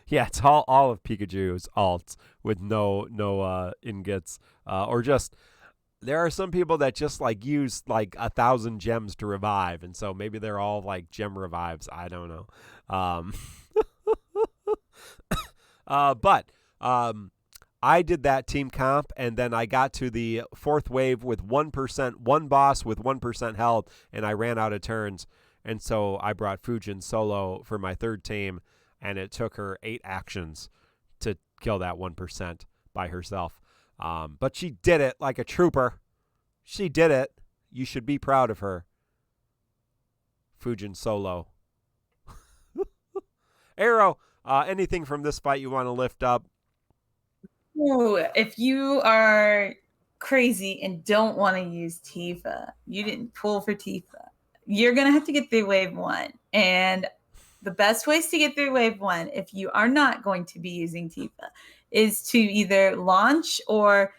it's all of Pikachu's alts with no ingots or just there are some people that just like use like 1,000 gems to revive, and so maybe they're all like gem revives. I don't know. But I did that team comp, and then I got to the 4th wave with 1%, one boss with 1% health, and I ran out of turns. And so I brought Fujin solo for my 3rd team, and it took her 8 actions to kill that 1% by herself. But she did it like a trooper. She did it. You should be proud of her. Fujin solo. Arrow, anything from this fight you want to lift up? Ooh, if you are crazy and don't want to use TIFA, you didn't pull for TIFA, you're going to have to get through wave 1. And the best ways to get through wave 1, if you are not going to be using TIFA, is to either launch or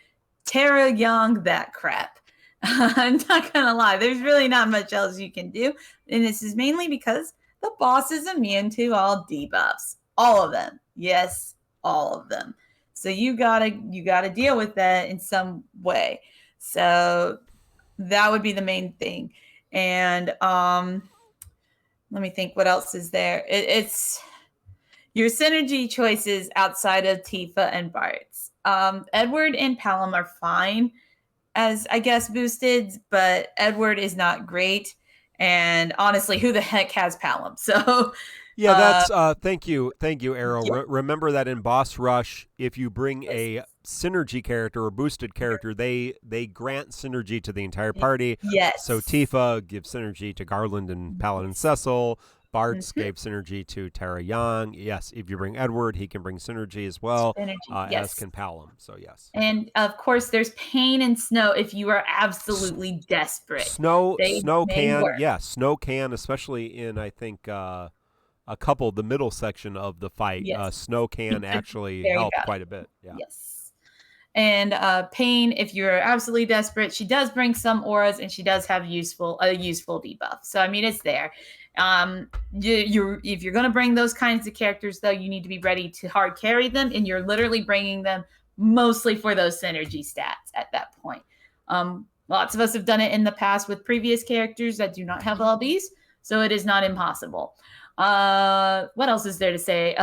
Terra Young that crap. I'm not going to lie. There's really not much else you can do. And this is mainly because the boss is immune to all debuffs. All of them. Yes, all of them. So you gotta deal with that in some way. So that would be the main thing. And let me think what else is there. It's your synergy choices outside of Tifa and Bart's. Edward and Palom are fine as, I guess, boosted, but Edward is not great. And honestly, who the heck has Palom? So yeah, that's thank you, Arrow. Yeah. Remember that in Boss Rush, if you bring a synergy character or boosted character, they grant synergy to the entire party. Yes. So Tifa gives synergy to Garland and Paladin Cecil. Bartz gave synergy to Tara Young. Yes, if you bring Edward, he can bring synergy as well, Synergy, as can Palom. So yes. And of course, there's Pain and Snow if you are absolutely desperate. Snow can, work. yeah, Snow can, especially in, I think, a couple, the middle section of the fight. Yes. Snow can actually help quite a bit. Yeah. Yes. And Pain, if you're absolutely desperate, she does bring some auras, and she does have a useful debuff. So I mean, it's there. If you're going to bring those kinds of characters, though, you need to be ready to hard carry them, and you're literally bringing them mostly for those synergy stats at that point. Lots of us have done it in the past with previous characters that do not have LBs, so it is not impossible. What else is there to say?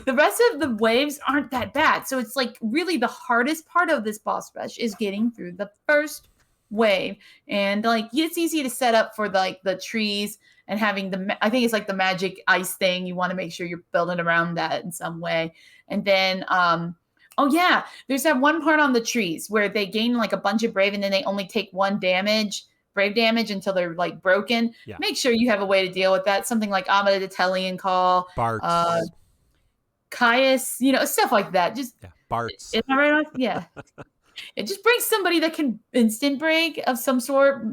The rest of the waves aren't that bad. So it's like really the hardest part of this boss rush is getting through the first wave. And like it's easy to set up for the trees and having I think it's like the magic ice thing. You want to make sure you're building around that in some way. And then oh yeah, there's that one part on the trees where they gain like a bunch of brave and then they only take brave damage until they're like broken. Yeah. Make sure you have a way to deal with that. Something like Amaditelian Call, Bartz, Caius, stuff like that. Just Bartz. Am I right? Yeah. It just brings somebody that can instant break of some sort,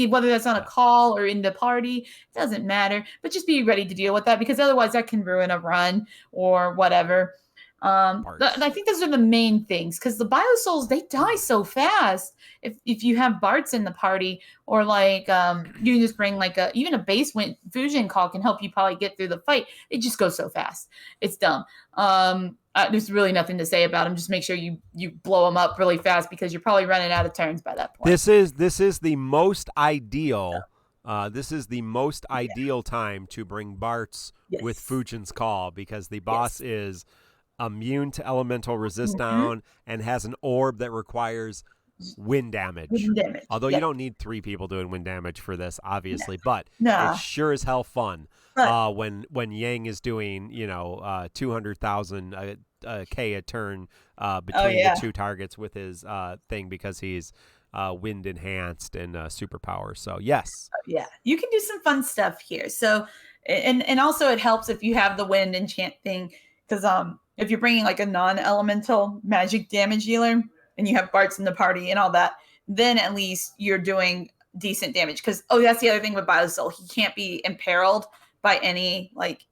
whether that's on a call or in the party. It doesn't matter. But just be ready to deal with that, because otherwise that can ruin a run or whatever. I think those are the main things, because the Biosouls, they die so fast. If you have Bartz in the party, or like you just bring like even a base fusion call can help you probably get through the fight. It just goes so fast. It's dumb. There's really nothing to say about them. Just make sure you blow them up really fast, because you're probably running out of turns by that point. This is the most ideal. This is the most ideal time to bring Bartz with Fujin's Call, because the boss is immune to elemental resist down and has an orb that requires wind damage. Although you don't need 3 people doing wind damage for this, obviously, but it's sure as hell fun when Yang is doing 200,000 K a turn between the 2 targets with his thing, because he's wind enhanced and superpower. So yes, you can do some fun stuff here. So and also it helps if you have the wind enchant thing, because if you're bringing like a non-elemental magic damage dealer and you have Bartz in the party and all that, then at least you're doing decent damage. Because that's the other thing with Biosoul, he can't be imperiled by any like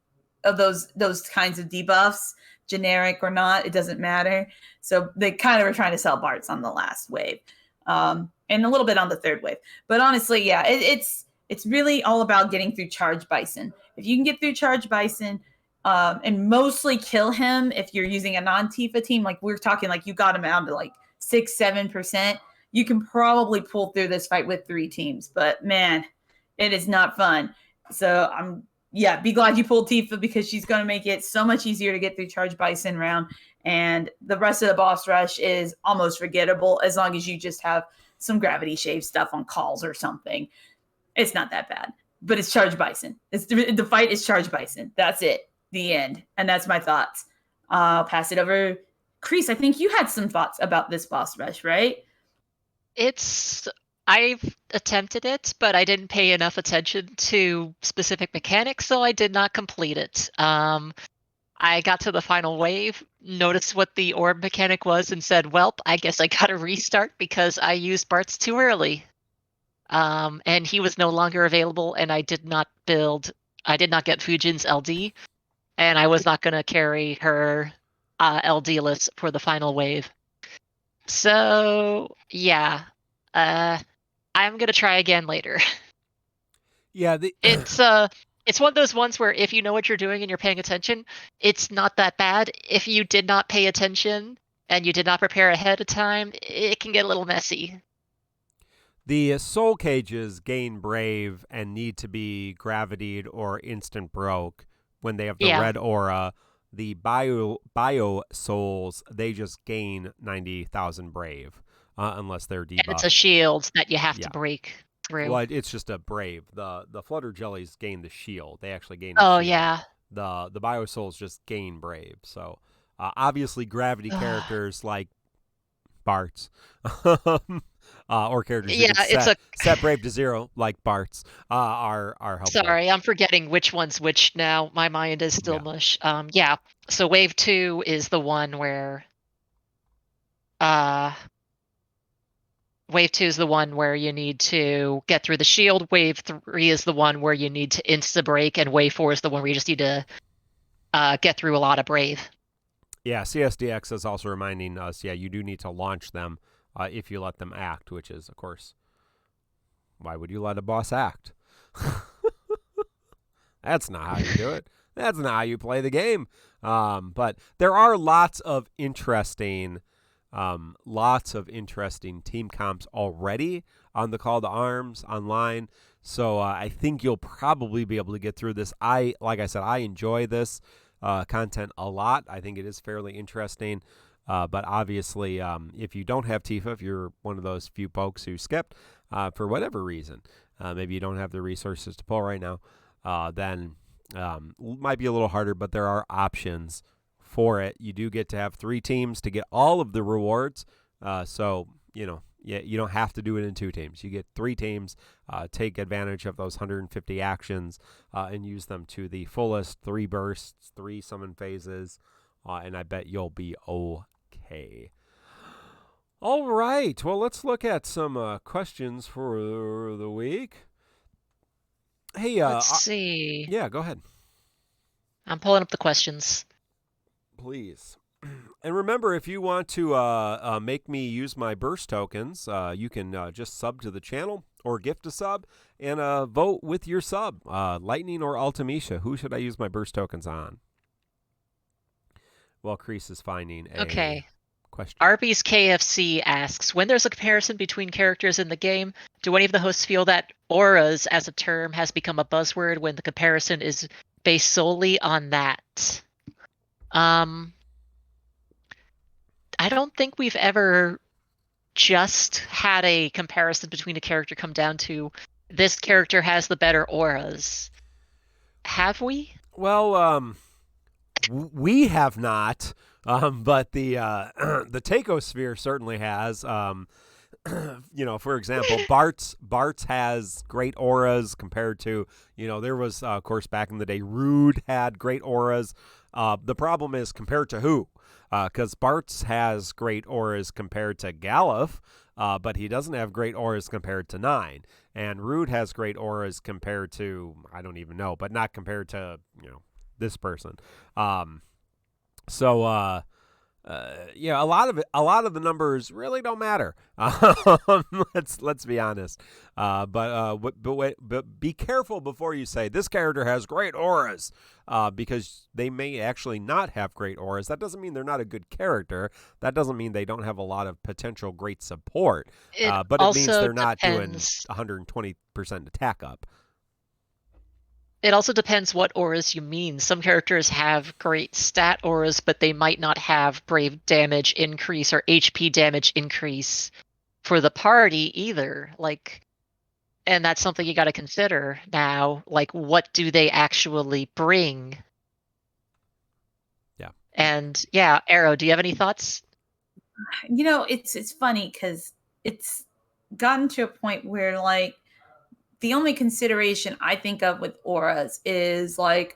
of those kinds of debuffs, generic or not, it doesn't matter. So they kind of were trying to sell Bartz on the last wave, and a little bit on the third wave. But honestly, it's really all about getting through Charge Bison. If you can get through Charge Bison, and mostly kill him if you're using a non-Tifa team, like we're talking like you got him out to like 6-7%, you can probably pull through this fight with 3 teams. But man, it is not fun. So be glad you pulled Tifa, because she's going to make it so much easier to get through Charge Bison round. And the rest of the boss rush is almost forgettable, as long as you just have some gravity shave stuff on calls or something. It's not that bad, but it's Charge Bison. The fight is Charge Bison. That's it. The end. And that's my thoughts. I'll pass it over. Kreese, I think you had some thoughts about this boss rush, right? I've attempted it, but I didn't pay enough attention to specific mechanics, so I did not complete it. I got to the final wave, noticed what the orb mechanic was, and said, "Welp, I guess I gotta restart because I used Bartz too early." And he was no longer available, and I did not get Fujin's LD, and I was not going to carry her LD list for the final wave. So, yeah. I'm going to try again later. Yeah. It's one of those ones where if you know what you're doing and you're paying attention, it's not that bad. If you did not pay attention and you did not prepare ahead of time, it can get a little messy. The soul cages gain brave and need to be gravitied or instant broke when they have the Yeah. red aura. The bio souls, they just gain 90,000 brave unless they're debuffed. And it's a shield that you have Yeah. to break through. Well, it's just a brave. The flutter jellies gain the shield. They actually gain a Oh, shield. yeah. The bio souls just gain brave. So obviously gravity characters like Bart's or characters you can set brave to 0 like Bart's are helpful. Sorry, I'm forgetting which one's which now. My mind is still mush. Yeah. So wave 2 is the one where wave 2 is the one where you need to get through the shield. Wave 3 is the one where you need to insta break, and wave 4 is the one where you just need to get through a lot of brave. Yeah, CSDX is also reminding us, you do need to launch them if you let them act, which is, of course, why would you let a boss act? That's not how you do it. That's not how you play the game. But there are lots of interesting team comps already on the Call to Arms online. So I think you'll probably be able to get through this. Like I said, I enjoy this content a lot. I think it is fairly interesting. But obviously, if you don't have TIFA, if you're one of those few folks who skipped for whatever reason, maybe you don't have the resources to pull right now, then might be a little harder, but there are options for it. You do get to have 3 teams to get all of the rewards. So, you don't have to do it in 2 teams. You get 3 teams, take advantage of those 150 actions and use them to the fullest. 3 bursts, 3 summon phases, and I bet you'll be okay. All right. Well, let's look at some questions for the week. Hey, let's see. Yeah, go ahead. I'm pulling up the questions. Please. And remember, if you want to make me use my burst tokens, you can just sub to the channel or gift a sub and vote with your sub. Lightning or Ultimisha, who should I use my burst tokens on? Well, Crease is finding a question. Arby's KFC asks, when there's a comparison between characters in the game, do any of the hosts feel that auras as a term has become a buzzword when the comparison is based solely on that? I don't think we've ever just had a comparison between a character come down to this character has the better auras. Have we? Well, we have not, but the Tacosphere certainly has. For example, Bart's has great auras compared to, there was, of course, back in the day, Rude had great auras. The problem is compared to who? Because Bart's has great auras compared to Galuf, but he doesn't have great auras compared to 9. And Rude has great auras compared to, I don't even know, but not compared to, this person. A lot of the numbers really don't matter. Let's be honest. But be careful before you say this character has great auras, because they may actually not have great auras. That doesn't mean they're not a good character. That doesn't mean they don't have a lot of potential great support. But it means they're not doing 120% attack up. It also depends what auras you mean. Some characters have great stat auras, but they might not have brave damage increase or HP damage increase for the party either. And that's something you got to consider now. What do they actually bring? Yeah. And yeah, Arrow, do you have any thoughts? It's funny because it's gotten to a point where the only consideration I think of with auras is I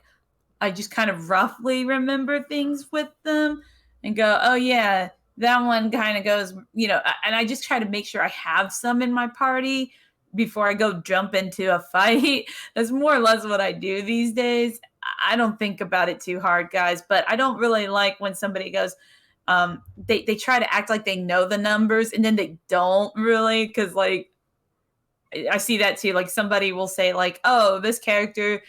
just kind of roughly remember things with them and go, oh yeah, that one kind of goes, and I just try to make sure I have some in my party before I go jump into a fight. That's more or less what I do these days. I don't think about it too hard, guys, but I don't really like when somebody goes, they try to act like they know the numbers and then they don't really, because I see that too. Somebody will say oh, this character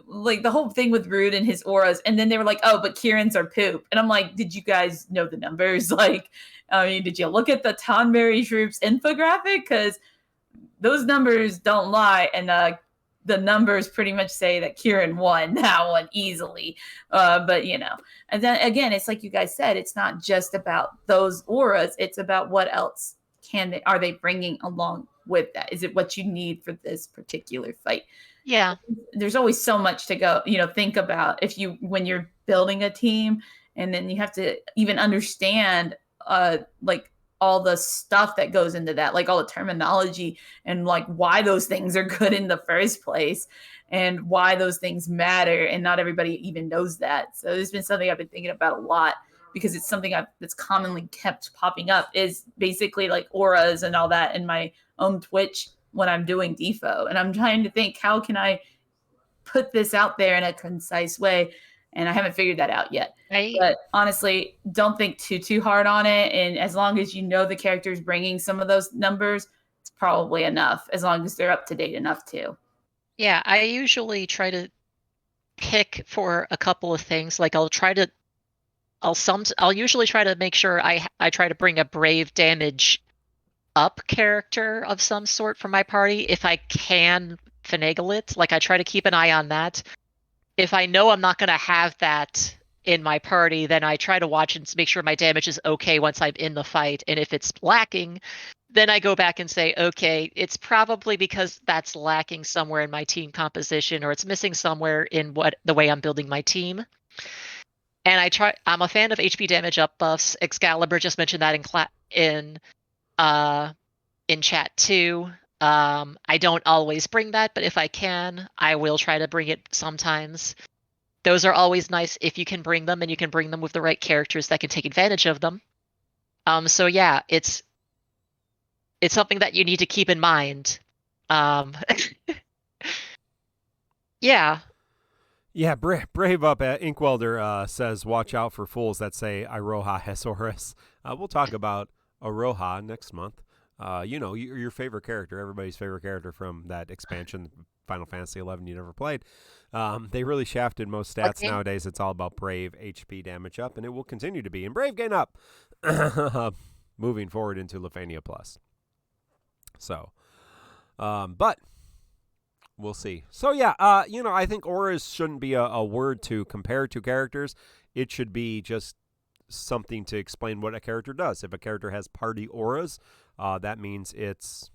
like the whole thing with Rude and his auras, and then they were like, oh, but Kieran's are poop. And I'm like, did you guys know the numbers? Like, I mean, did you look at the Tonberry Troupe's infographic? Because those numbers don't lie, and the numbers pretty much say that Kieran won that one easily. But and then again, it's like you guys said, it's not just about those auras; it's about what else are they bringing along with that? Is it what you need for this particular fight? Yeah. There's always so much to go, think about when you're building a team, and then you have to even understand like all the stuff that goes into that, like all the terminology and like why those things are good in the first place and why those things matter. And not everybody even knows that. So there's been something I've been thinking about a lot, because it's something that's commonly kept popping up, is basically like auras and all that in my own Twitch when I'm doing defo. And I'm trying to think, how can I put this out there in a concise way? And I haven't figured that out yet. Right. But honestly, don't think too hard on it. And as long as you know the character's bringing some of those numbers, it's probably enough, as long as they're up to date enough too. Yeah, I usually try to pick for a couple of things. Like I'll usually try to make sure I try to bring a brave damage up character of some sort for my party if I can finagle it. Like I try to keep an eye on that. If I know I'm not going to have that in my party, then I try to watch and make sure my damage is okay once I'm in the fight. And if it's lacking, then I go back and say, okay, it's probably because that's lacking somewhere in my team composition, or it's missing somewhere in the way I'm building my team. And I'm a fan of HP damage up buffs. Excalibur just mentioned that in chat too. I don't always bring that, but if I can, I will try to bring it sometimes. Those are always nice if you can bring them, and you can bring them with the right characters that can take advantage of them. So yeah, it's something that you need to keep in mind. Yeah. Yeah, Brave Up at Inkwelder says, watch out for fools that say Iroha Hesaurus. We'll talk about Iroha next month. Your favorite character, everybody's favorite character from that expansion, Final Fantasy XI you never played. They really shafted most stats nowadays. It's all about Brave HP damage up, and it will continue to be. And Brave gain up moving forward into Lefania Plus. So, but we'll see. So, yeah, I think auras shouldn't be a word to compare to characters. It should be just something to explain what a character does. If a character has party auras, that means it's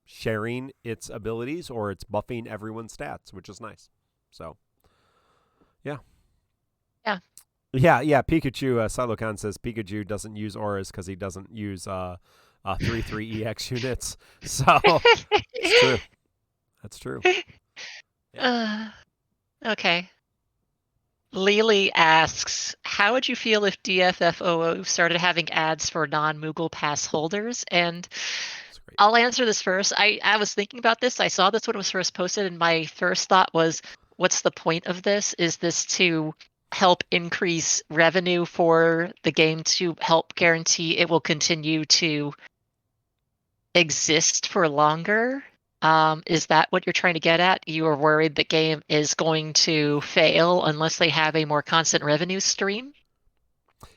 sharing its abilities or it's buffing everyone's stats, which is nice. So, yeah. Yeah. Yeah. Pikachu, Silokan says Pikachu doesn't use auras because he doesn't use 3/3 EX units. So, it's true. That's true. Yeah. Okay. Lily asks, how would you feel if DFFOO started having ads for non-Moogle Pass holders? And I'll answer this first. I was thinking about this. I saw this when it was first posted, and my first thought was, what's the point of this? Is this to help increase revenue for the game, to help guarantee it will continue to exist for longer? Is that what you're trying to get at? You are worried the game is going to fail unless they have a more constant revenue stream?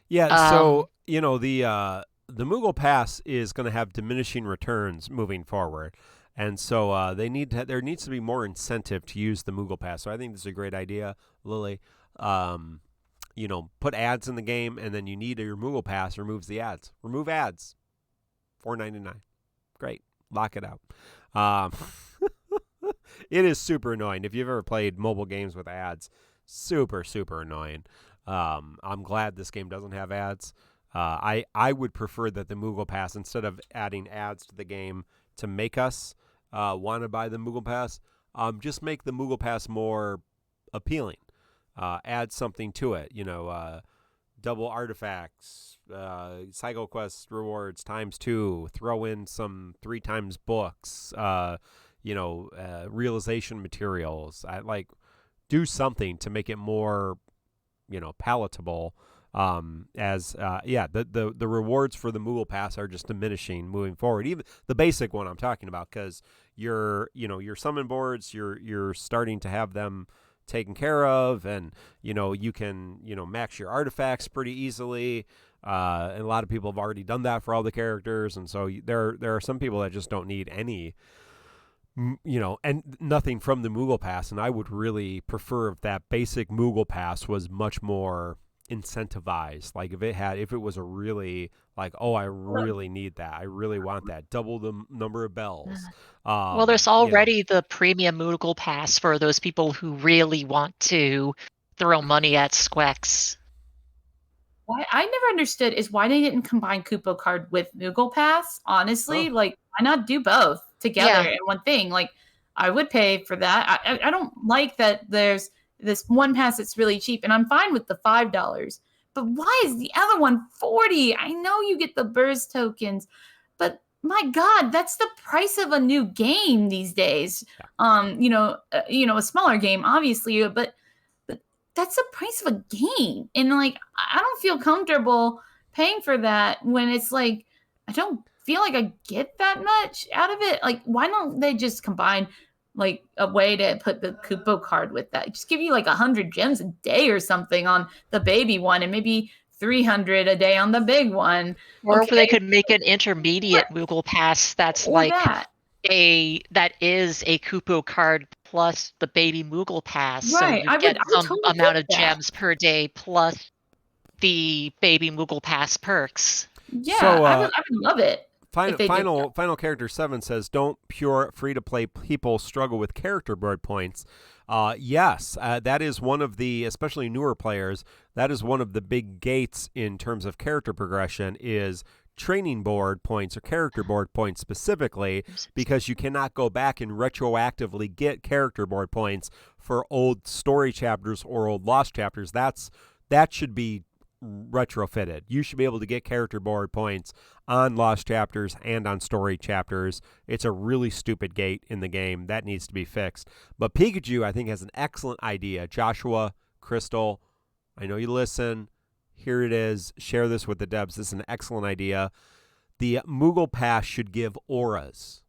Yeah, so, the Moogle Pass is going to have diminishing returns moving forward. And so there needs to be more incentive to use the Moogle Pass. So I think this is a great idea, Lily. Put ads in the game, and then you need your Moogle Pass removes the ads. Remove ads. $4.99. Great. Lock it out. It is super annoying. If you've ever played mobile games with ads, super, super annoying. I'm glad this game doesn't have ads. I would prefer that the Moogle Pass, instead of adding ads to the game to make us want to buy the Moogle Pass, just make the Moogle Pass more appealing. Add something to it, double artifacts, Cycle Quest rewards ×2, throw in some 3 times books, realization materials. Do something to make it more, palatable. The rewards for the Moogle Pass are just diminishing moving forward. Even the basic one I'm talking about, because your summon boards, you're starting to have them taken care of, and you can max your artifacts pretty easily. And a lot of people have already done that for all the characters, and so there are some people that just don't need any, and nothing from the Moogle Pass. And I would really prefer if that basic Moogle Pass was much more incentivized. Like if it was a really like, oh, I really need that, I really want that, double the number of bells. Well, there's already the premium Moogle Pass for those people who really want to throw money at Squex. Why I never understood is why they didn't combine Kupo Card with Moogle Pass. Honestly, like why not do both together in one thing? Like I would pay for that. I don't like that there's this one pass that's really cheap, and I'm fine with the $5. But why is the other one $40? I know you get the burst tokens, but my God, that's the price of a new game these days. A smaller game, obviously, but that's the price of a game. And like, I don't feel comfortable paying for that when it's like, I don't feel like I get that much out of it. Like, why don't they just combine like a way to put the Kupo card with that? Just give you like 100 gems a day or something on the baby one, and maybe 300 a day on the big one. Or if they could make an intermediate Moogle Pass that's that is a Kupo card plus the baby Moogle Pass. Right. So you get some amount of gems per day plus the baby Moogle Pass perks. Yeah, so, I would love it. Final Character 7 says, don't pure free-to-play people struggle with character board points? Yes, that is one of the, especially newer players, that is one of the big gates in terms of character progression is training board points or character board points specifically, because you cannot go back and retroactively get character board points for old story chapters or old lost chapters. That should be retrofitted. You should be able to get character board points on lost chapters and on story chapters. It's a really stupid gate in the game that needs to be fixed. But Pikachu, I think, has an excellent idea. Joshua, Crystal, I know you listen. Here it is. Share this with the devs. This is an excellent idea. The Moogle Pass should give auras.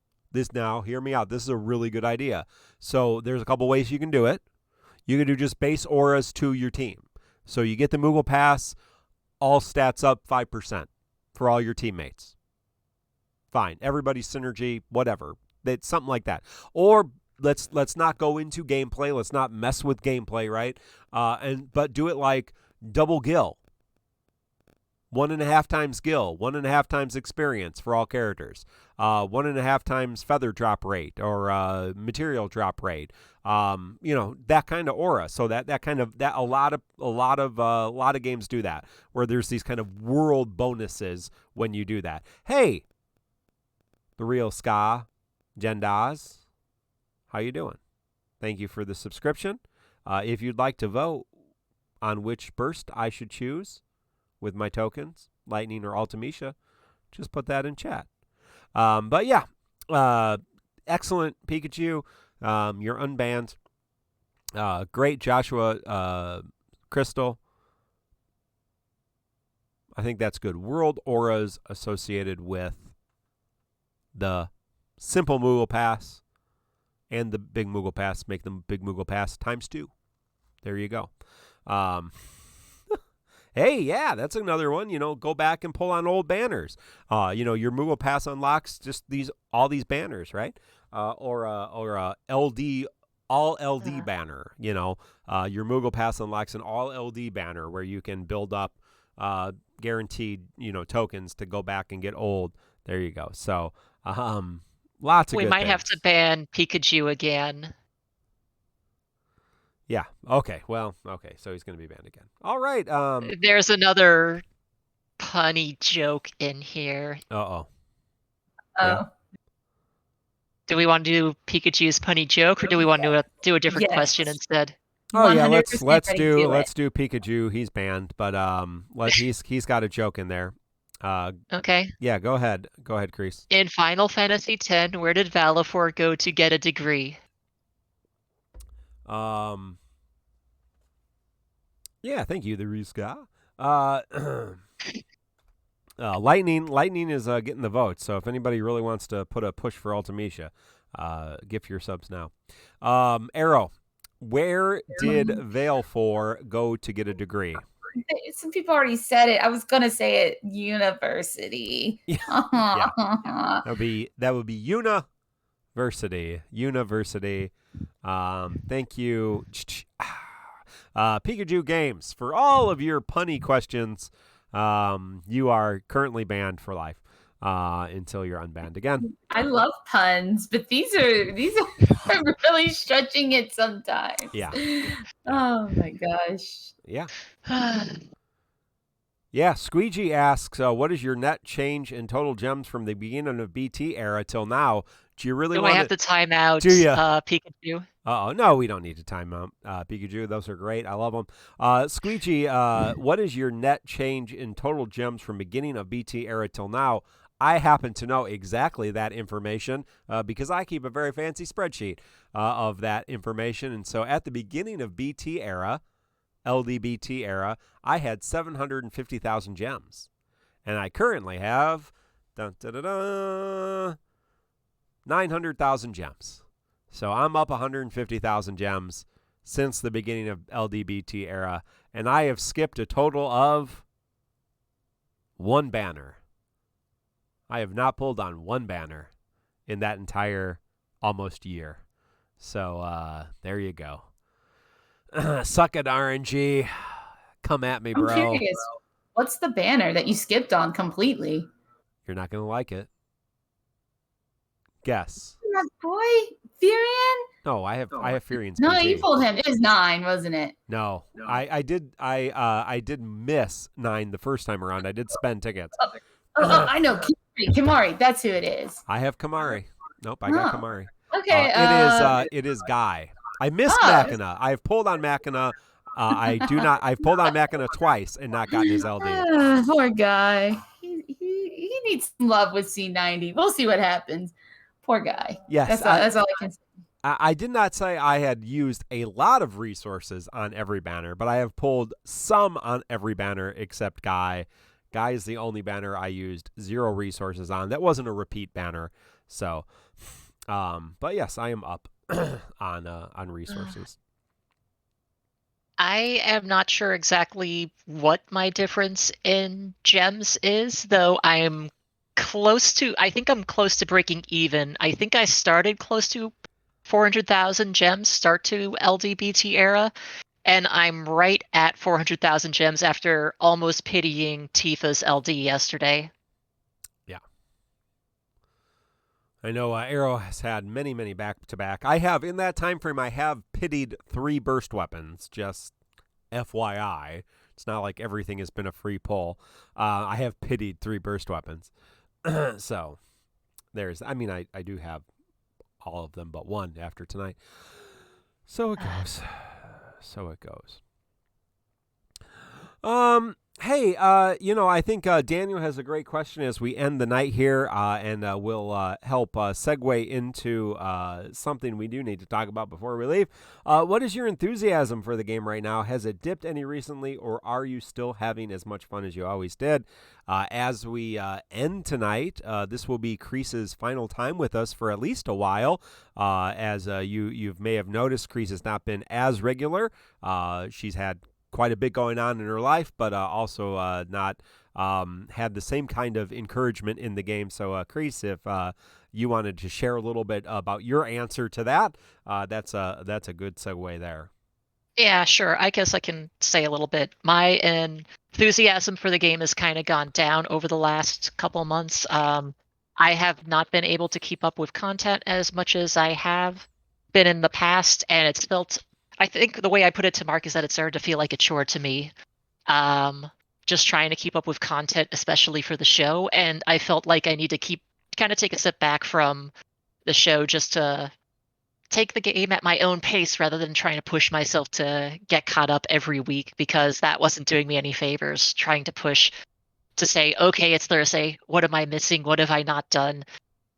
Now, hear me out. This is a really good idea. So there's a couple ways you can do it. You can do just base auras to your team. So you get the Moogle Pass, all stats up 5% for all your teammates. Fine. Everybody's synergy, whatever. It's something like that. Or let's not go into gameplay. Let's not mess with gameplay, right? But do it like double Gil. 1.5 times Gil, 1.5 times experience for all characters, 1.5 times feather drop rate or material drop rate, that kind of aura. So a lot of games do that, where there's these kind of world bonuses when you do that. Hey, the real Ska, Jendaz, how you doing? Thank you for the subscription. If you'd like to vote on which burst I should choose with my tokens, Lightning or Ultimecia, just put that in chat. But yeah, excellent Pikachu. You're unbanned. Great Joshua, Crystal. I think that's good. World auras associated with the simple Moogle Pass and the big Moogle Pass make them big Moogle Pass times 2. There you go. Hey, yeah, that's another one. Go back and pull on old banners. Your Moogle Pass unlocks just all these banners, right? Or a LD all LD banner. Your Moogle Pass unlocks an all LD banner where you can build up guaranteed tokens to go back and get old. There you go. So lots of. We good might things. have to ban Pikachu again. Yeah. Okay. Well. Okay. So he's going to be banned again. All right. There's another punny joke in here. Uh-oh. Yeah. Do we want to do Pikachu's punny joke, or do we want to do a different question instead? Oh yeah, let's do Pikachu. He's banned, but he's got a joke in there. Okay. Yeah. Go ahead. Go ahead, Kreese. In Final Fantasy X, where did Valifor go to get a degree? Yeah, thank you, the Ruska. Lightning is getting the votes, so if anybody really wants to put a push for Ultimecia, gift your subs now. Arrow, Where did Veil4 go to get a degree? Some people already said it. I was gonna say it. University. Yeah. That would be University. University. Thank you, Pikachu Games, for all of your punny questions. You are currently banned for life until you're unbanned again. I love puns, but these are really stretching it sometimes. Yeah. Oh my gosh. Yeah. Yeah, Squeegee asks, what is your net change in total gems from the beginning of BT era till now? Do you really want I have to time out Pikachu? No, we don't need to time out Pikachu. Those are great. I love them. Squeegee, what is your net change in total gems from beginning of BT era till now? I happen to know exactly that information because I keep a very fancy spreadsheet of that information. And so at the beginning of BT era, LDBT era, I had 750,000 gems. And I currently have 900,000 gems. So I'm up 150,000 gems since the beginning of LDBT era. And I have skipped a total of 1 banner. I have not pulled on 1 banner in that entire almost year. So there you go. Suck it, RNG. Come at me, bro. I'm curious. What's the banner that you skipped on completely? You're not going to like it. Guess. That boy? Furion? No, I have Furion's No, PG. you pulled him. It was 9, wasn't it? No. I did miss 9 the first time around. I did spend tickets. I know. Kimari. That's who it is. I have Kamari. Nope, I got Kamari. Okay. It is Guy. I missed Machina. I've pulled on Machina. I've pulled on Machina twice and not gotten his LD. Poor guy. He needs some love with C90. We'll see what happens. Poor guy. Yes. That's all I can say. I did not say I had used a lot of resources on every banner, but I have pulled some on every banner except Guy. Guy is the only banner I used 0 resources on. That wasn't a repeat banner. So, but yes, I am up on resources. I am not sure exactly what my difference in gems is, though I think I'm close to breaking even. I think I started close to 400,000 gems start to LDBT era, and I'm right at 400,000 gems after almost pitying Tifa's LD yesterday. Yeah. I know Arrow has had many, many back-to-back. I have, in that time frame, I have pitied 3 burst weapons, just FYI. It's not like everything has been a free pull. I have pitied 3 burst weapons. So, I do have all of them but 1 after tonight. So it goes. Hey, I think Daniel has a great question as we end the night here, and we'll help segue into something we do need to talk about before we leave. What is your enthusiasm for the game right now? Has it dipped any recently, or are you still having as much fun as you always did? As we end tonight, this will be Crease's final time with us for at least a while. As you may have noticed, Crease has not been as regular. She's had quite a bit going on in her life, but also not had the same kind of encouragement in the game. So, Crease, if you wanted to share a little bit about your answer to that, that's a good segue there. Yeah, sure. I guess I can say a little bit. My enthusiasm for the game has kind of gone down over the last couple months. I have not been able to keep up with content as much as I have been in the past, and it's felt, I think the way I put it to Mark is that it started to feel like a chore to me. Just trying to keep up with content, especially for the show, and I felt like I need to take a step back from the show just to take the game at my own pace rather than trying to push myself to get caught up every week, because that wasn't doing me any favors. Trying to push to say, okay, it's Thursday. What am I missing? What have I not done?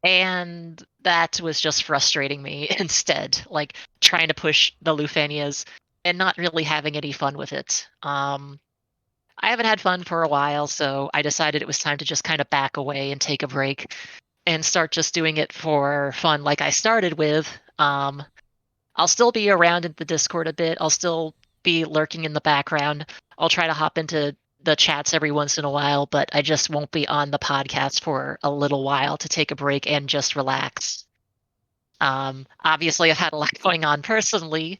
And that was just frustrating me instead, like trying to push the Lufanias and not really having any fun with it. I haven't had fun for a while, so I decided it was time to just kind of back away and take a break and start just doing it for fun like I started with. I'll still be around in the Discord a bit. I'll still be lurking in the background. I'll try to hop into the chats every once in a while, but I just won't be on the podcast for a little while to take a break and just relax. Obviously, I've had a lot going on personally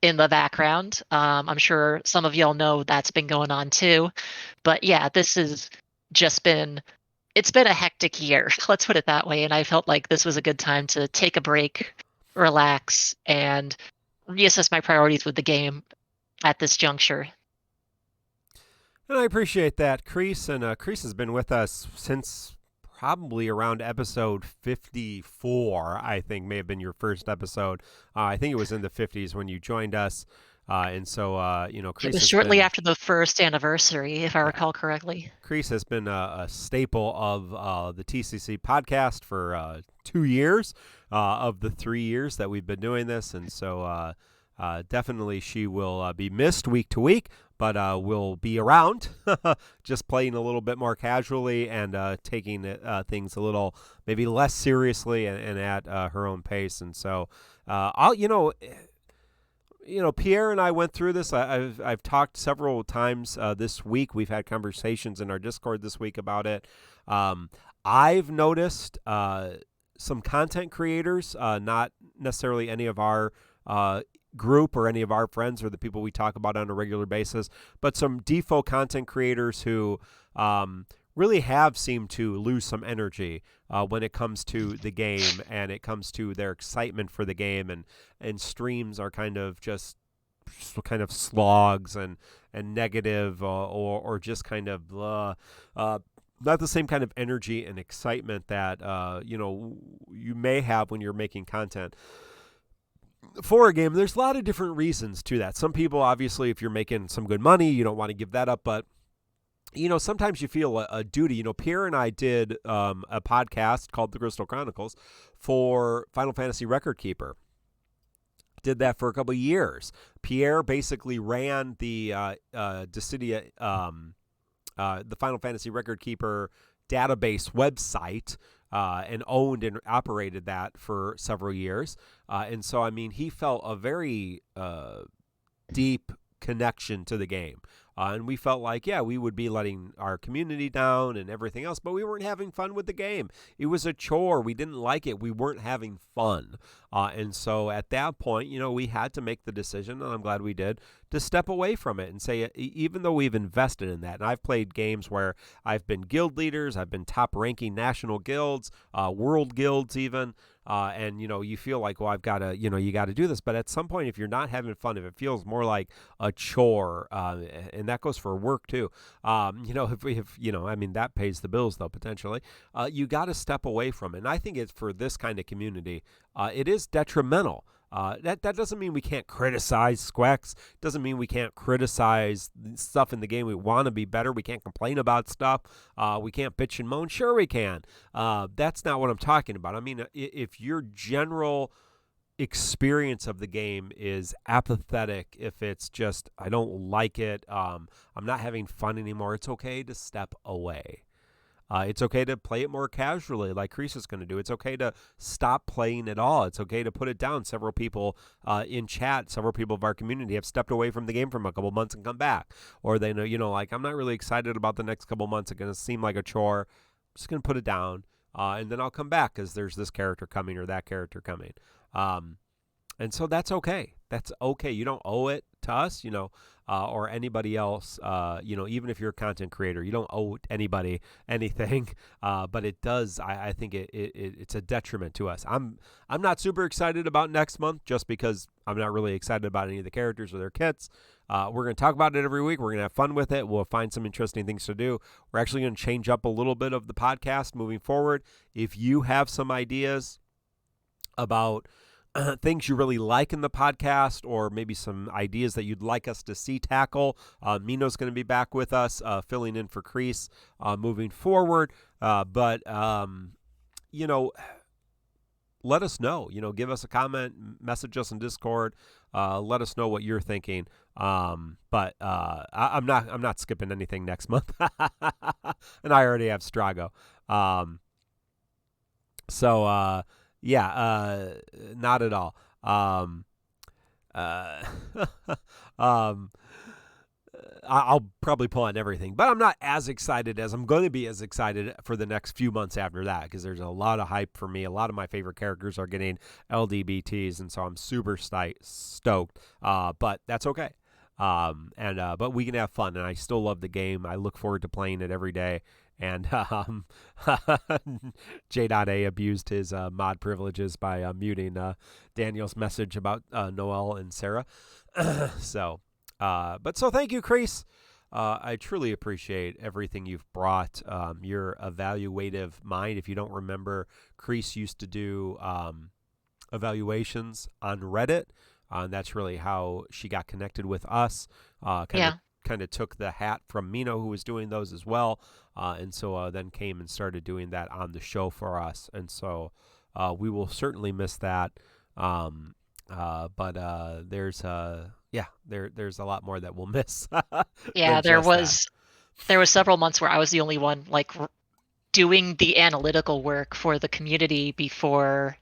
in the background. I'm sure some of y'all know that's been going on too. But yeah, this has just it's been a hectic year. Let's put it that way. And I felt like this was a good time to take a break, relax, and reassess my priorities with the game at this juncture. And I appreciate that, Crease. And Crease has been with us since probably around episode 54, I think, may have been your first episode. I think it was in the 50s when you joined us. And so, Crease It was has shortly been, after the first anniversary, if I recall correctly. Crease has been a staple of the TCC podcast for 2 years of the 3 years that we've been doing this. And so definitely she will be missed week to week, but will be around, just playing a little bit more casually and taking things a little maybe less seriously and at her own pace. And so Pierre and I went through this. I've talked several times this week. We've had conversations in our Discord this week about it. I've noticed some content creators, not necessarily any of our group or any of our friends or the people we talk about on a regular basis, but some default content creators who really have seemed to lose some energy when it comes to the game and it comes to their excitement for the game, and streams are kind of slogs and negative or just kind of not the same kind of energy and excitement that you may have when you're making content for a game. There's a lot of different reasons to that. Some people, obviously, if you're making some good money, you don't want to give that up, but sometimes you feel a duty. Pierre and I did a podcast called The Crystal Chronicles for Final Fantasy Record Keeper. Did that for a couple of years. Pierre basically ran the Dissidia, the Final Fantasy Record Keeper database website, and owned and operated that for several years. And so, he felt a very deep connection to the game. And we felt like, we would be letting our community down and everything else, but we weren't having fun with the game. It was a chore. We didn't like it. We weren't having fun. And so at that point, we had to make the decision, and I'm glad we did, to step away from it and say, even though we've invested in that, and I've played games where I've been guild leaders, I've been top ranking national guilds, world guilds even, and you feel like, well, I've got to, you got to do this. But at some point, if you're not having fun, if it feels more like a chore, and that goes for work too, if that pays the bills though, potentially, you got to step away from it. And I think it's for this kind of community, it is detrimental. That doesn't mean we can't criticize Squex. Doesn't mean we can't criticize stuff in the game. We want to be better. We can't complain about stuff. We can't bitch and moan. Sure we can. That's not what I'm talking about. If your general experience of the game is apathetic, if it's just, I don't like it, I'm not having fun anymore, it's okay to step away. It's okay to play it more casually, like Chris is going to do. It's okay to stop playing at all. It's okay to put it down. Several people in chat, several people of our community have stepped away from the game for a couple months and come back. Or they know, like, I'm not really excited about the next couple months. It's going to seem like a chore. I'm just going to put it down, and then I'll come back because there's this character coming or that character coming. And so that's okay. That's okay. You don't owe it to us, or anybody else, even if you're a content creator, you don't owe anybody anything. But it does, I think it's a detriment to us. I'm not super excited about next month just because I'm not really excited about any of the characters or their kits. We're going to talk about it every week. We're going to have fun with it. We'll find some interesting things to do. We're actually going to change up a little bit of the podcast moving forward. If you have some ideas about things you really like in the podcast, or maybe some ideas that you'd like us to see tackle, Mino's going to be back with us, filling in for Crease moving forward. But let us know. Give us a comment, message us in Discord. Let us know what you're thinking. But I'm not skipping anything next month, and I already have Strago. Not at all. um, I'll probably pull on everything, but I'm not as excited as I'm going to be as excited for the next few months after that, because there's a lot of hype for me. A lot of my favorite characters are getting LDBTs, and so I'm super stoked. But that's okay. But we can have fun, and I still love the game. I look forward to playing it every day. And J.A abused his mod privileges by muting Daniel's message about Noelle and Sarah. So thank you, Crease. I truly appreciate everything you've brought. Your evaluative mind. If you don't remember, Crease used to do evaluations on Reddit. And that's really how she got connected with us. Kind of took the hat from Mino, who was doing those as well. And so then came and started doing that on the show for us. And so we will certainly miss that. But there's there's a lot more that we'll miss. Yeah, there was several months where I was the only one doing the analytical work for the community before,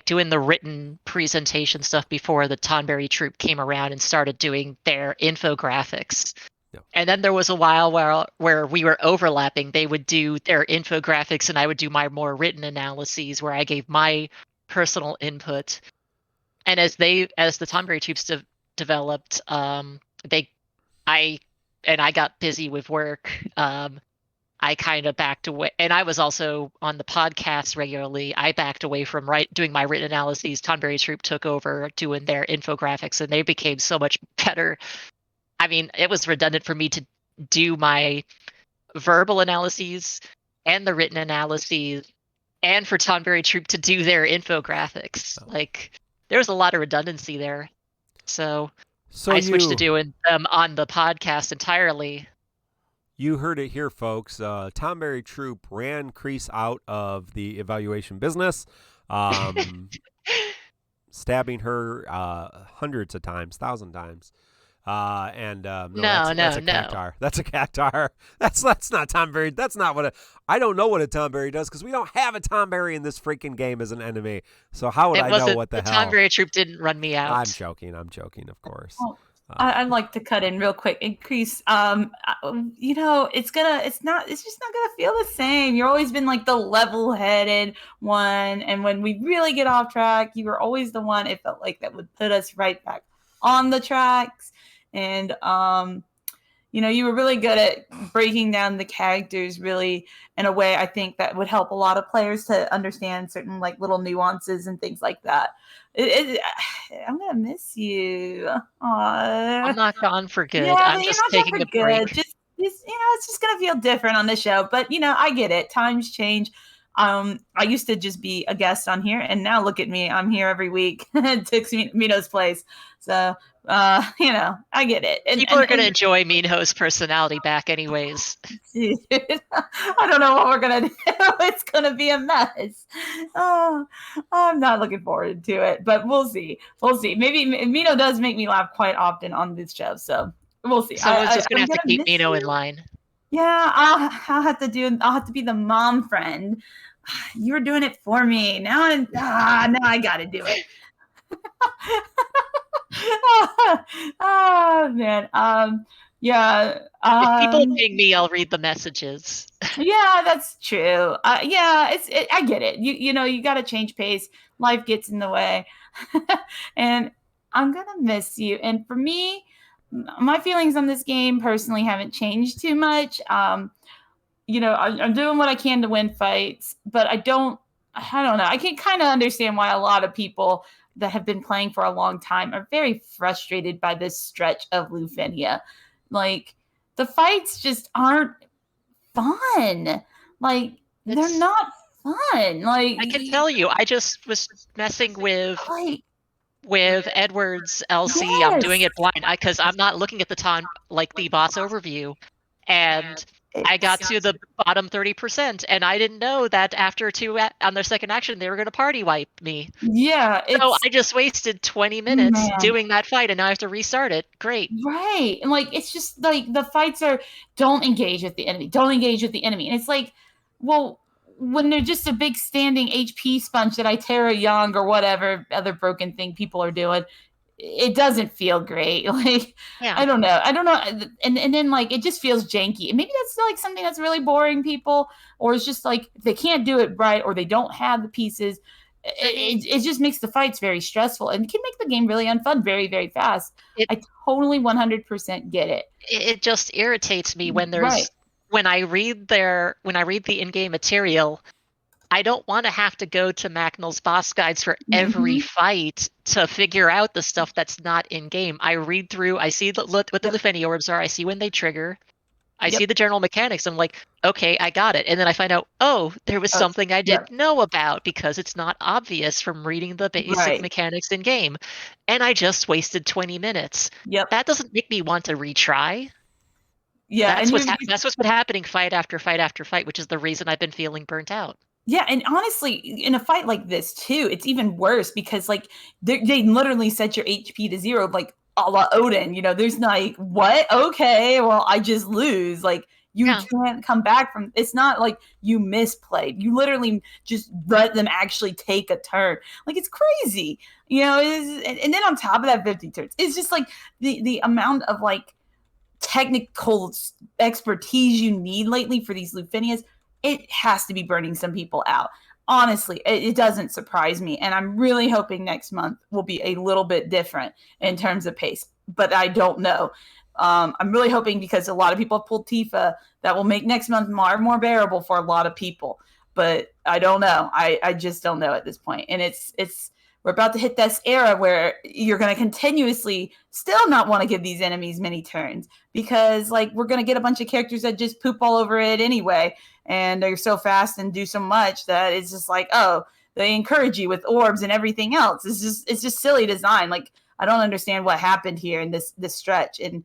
doing the written presentation stuff before the Tonberry Troupe came around and started doing their infographics. Yeah. And then there was a while where we were overlapping. They would do their infographics and I would do my more written analyses where I gave my personal input. And as the Tonberry Troupes developed, I got busy with work. I kind of backed away, and I was also on the podcast regularly. I backed away from doing my written analyses. Tonberry Troupe took over doing their infographics, and they became so much better. I mean, it was redundant for me to do my verbal analyses and the written analyses, and for Tonberry Troupe to do their infographics. There was a lot of redundancy there. So I switched to doing them on the podcast entirely. You heard it here, folks. Tonberry Troupe ran Crease out of the evaluation business, stabbing her hundreds of times, 1,000 times. That's a cactar. That's a cactar. That's not Tonberry. That's not what I don't know what a Tonberry does, because we don't have a Tonberry in this freaking game as an enemy. So how would I know what the hell? The Tonberry Troupe didn't run me out. I'm joking, of course. Oh. I'd like to cut in real quick. Increase, it's just not gonna feel the same. You've always been the level-headed one, and when we really get off track, you were always the one it felt like that would put us right back on the tracks. And you were really good at breaking down the characters really in a way I think that would help a lot of players to understand certain little nuances and things like that. I'm gonna miss you. I'm not gone for good. Yeah, I'm just taking a break. Just it's just gonna feel different on the show. But I get it. Times change. I used to just be a guest on here, and now look at me. I'm here every week. It takes Mino's place. So I get it. People are going to enjoy Minho's personality back anyways. Dude, I don't know what we're going to do. It's going to be a mess. Oh, I'm not looking forward to it, but we'll see. Maybe Mino does make me laugh quite often on this show, so we'll see. Someone's just going to have to keep Mino in line. Yeah, I'll have to be the mom friend. You were doing it for me. Now I got to do it. Oh man. Yeah. If people ping me, I'll read the messages. Yeah, that's true. I get it. You got to change pace. Life gets in the way, and I'm gonna miss you. And for me, my feelings on this game personally haven't changed too much. I'm doing what I can to win fights, but I don't know. I can kind of understand why a lot of people that have been playing for a long time are very frustrated by this stretch of Lufenia. The fights just aren't fun. They're not fun. I can tell you, I just was messing with Edward's LC. Yes. I'm doing it blind because I'm not looking at the boss overview, and I got to the bottom 30%, and I didn't know that after on their second action, they were going to party wipe me. Yeah. So I just wasted 20 minutes doing that fight, and now I have to restart it. Great. Right. And it's just the fights are, don't engage with the enemy. Don't engage with the enemy. And it's well, when they're just a big standing HP sponge that I Terra Young or whatever other broken thing people are doing, it doesn't feel great. Like, Yeah. I don't know. And then like, it just feels janky. And maybe that's like something that's really boring people, or it's just like, they can't do it right, or they don't have the pieces. It just makes the fights very stressful and can make the game really unfun very, very fast. I totally 100% get it. It just irritates me when Right. when I read the in-game material, I don't want to have to go to Macnel's boss guides for every fight to figure out the stuff that's not in game. I read through, I see what the Lufeni orbs are, I see when they trigger, I see the general mechanics. I'm like, okay, I got it. And then I find out, oh, there was something I didn't know about because it's not obvious from reading the basic mechanics in game. And I just wasted 20 minutes. Yep. That doesn't make me want to retry. Yeah. That's what's been happening fight after fight after fight, which is the reason I've been feeling burnt out. Yeah, and honestly, in a fight like this too, it's even worse because like they literally set your HP to 0, like a la Odin. You know, there's like, what? Okay, well, I just lose. Like, you can't come back from. It's not like you misplayed. You literally just let them actually take a turn. Like, it's crazy. You know, and then on top of that, 50 turns. It's just like the amount of like technical expertise you need lately for these Lufenias. It has to be burning some people out. Honestly, it doesn't surprise me. And I'm really hoping next month will be a little bit different in terms of pace, but I don't know. I'm really hoping because a lot of people have pulled TIFA that will make next month more bearable for a lot of people. But I don't know. I just don't know at this point. And we're about to hit this era where you're going to continuously still not want to give these enemies many turns because like we're going to get a bunch of characters that just poop all over it anyway. And they're so fast and do so much that it's just like, oh, they encourage you with orbs and everything else. It's just silly design. Like, I don't understand what happened here in this stretch. And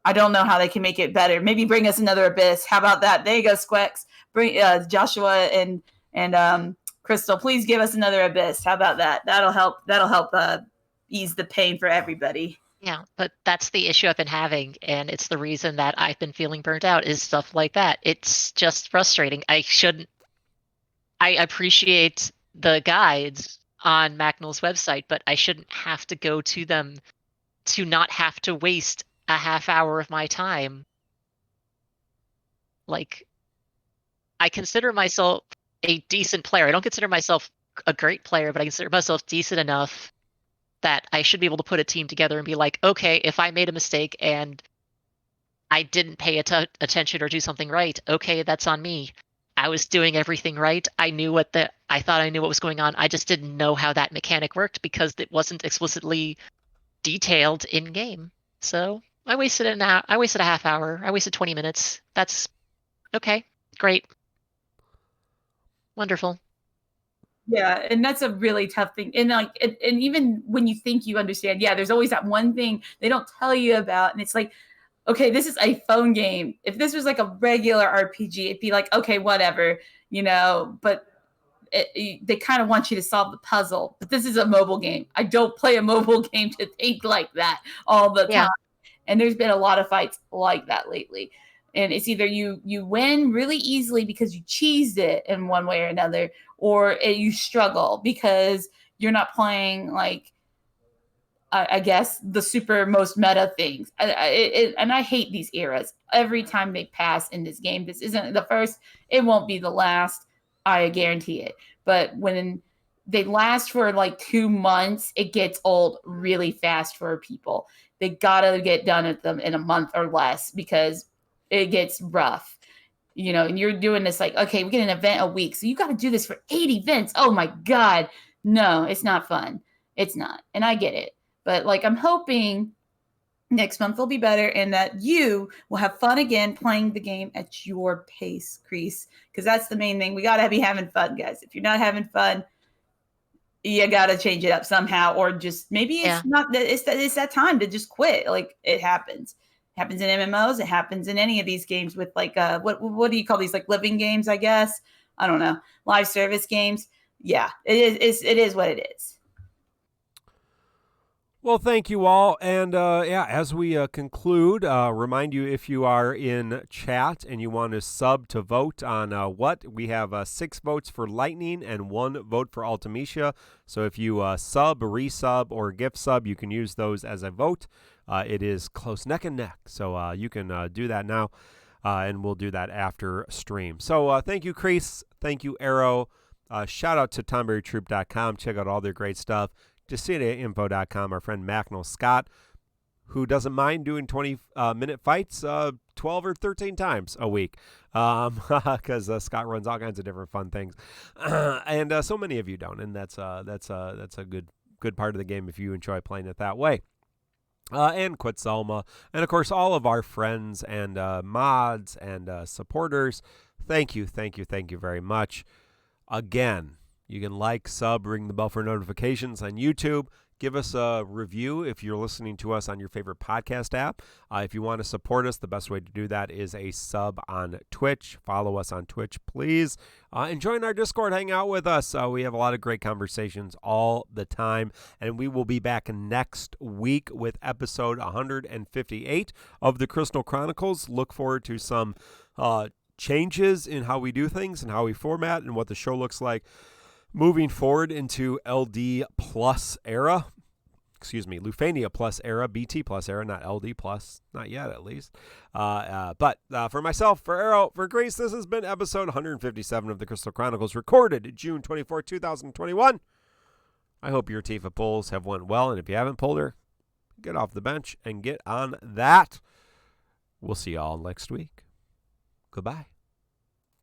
I don't know how they can make it better. Maybe bring us another Abyss. How about that? There you go, Squex. Bring Joshua and Crystal, please give us another Abyss. How about that? That'll help ease the pain for everybody. Yeah, but that's the issue I've been having, and it's the reason that I've been feeling burnt out is stuff like that. It's just frustrating. I appreciate the guides on Macnel's website, but I shouldn't have to go to them to not have to waste a half hour of my time. Like, I consider myself a decent player. I don't consider myself a great player, but I consider myself decent enough that I should be able to put a team together and be like, okay, if I made a mistake and I didn't pay attention or do something right, okay, that's on me. I was doing everything right. I thought I knew what was going on. I just didn't know how that mechanic worked because it wasn't explicitly detailed in game. So I wasted a half hour. I wasted 20 minutes. That's okay. Great. Wonderful. Yeah, and that's a really tough thing. And like, and even when you think you understand, there's always that one thing they don't tell you about, and it's like, okay, this is a phone game. If this was like a regular RPG, it'd be like, okay, whatever, you know. But they kind of want you to solve the puzzle. But this is a mobile game. I don't play a mobile game to think like that all the time. And there's been a lot of fights like that lately. And it's either you win really easily because you cheesed it in one way or another, or you struggle because you're not playing like, I guess, the super most meta things. And I hate these eras. Every time they pass in this game, this isn't the first. It won't be the last. I guarantee it. But when they last for like 2 months, it gets old really fast for people. They gotta get done with them in a month or less because it gets rough, you know, and you're doing this like, okay, we get an event a week. So you got to do this for 8 events. Oh my God. No, it's not fun. It's not. And I get it. But like, I'm hoping next month will be better and that you will have fun again playing the game at your pace, Crease. Because that's the main thing. We got to be having fun, guys. If you're not having fun, you got to change it up somehow. Or just maybe it's not that it's that time to just quit. Like, it happens. Happens in MMOs. It happens in any of these games with like what do you call these, like living games, I guess? I don't know. Live service games. Yeah, it is what it is. Well, thank you all. And as we conclude, remind you if you are in chat and you want to sub to vote on what, we have 6 votes for Lightning and 1 vote for Ultimecia. So if you sub, resub, or gift sub, you can use those as a vote. It is close neck and neck. So you can do that now, and we'll do that after stream. So thank you, Crease. Thank you, Arrow. Shout out to TonberryTroupe.com. Check out all their great stuff. DissidiaInfo.com, our friend Macnell Scott, who doesn't mind doing 20-minute fights 12 or 13 times a week, because Scott runs all kinds of different fun things, and so many of you don't, and that's a good part of the game if you enjoy playing it that way. And Quetzalma, and of course all of our friends and mods and supporters. Thank you very much. Again, you can like, sub, ring the bell for notifications on YouTube. Give us a review if you're listening to us on your favorite podcast app. If you want to support us, the best way to do that is a sub on Twitch. Follow us on Twitch, please. And join our Discord. Hang out with us. We have a lot of great conversations all the time. And we will be back next week with episode 158 of the Crystal Chronicles. Look forward to some changes in how we do things and how we format and what the show looks like moving forward into LD Plus era. Lufania Plus era, BT Plus era, not LD Plus, not yet at least. But for myself, for Arrow, for Grace, this has been episode 157 of the Crystal Chronicles, recorded June 24, 2021. I hope your TIFA pulls have went well, and if you haven't pulled her, get off the bench and get on that. We'll see y'all next week. Goodbye.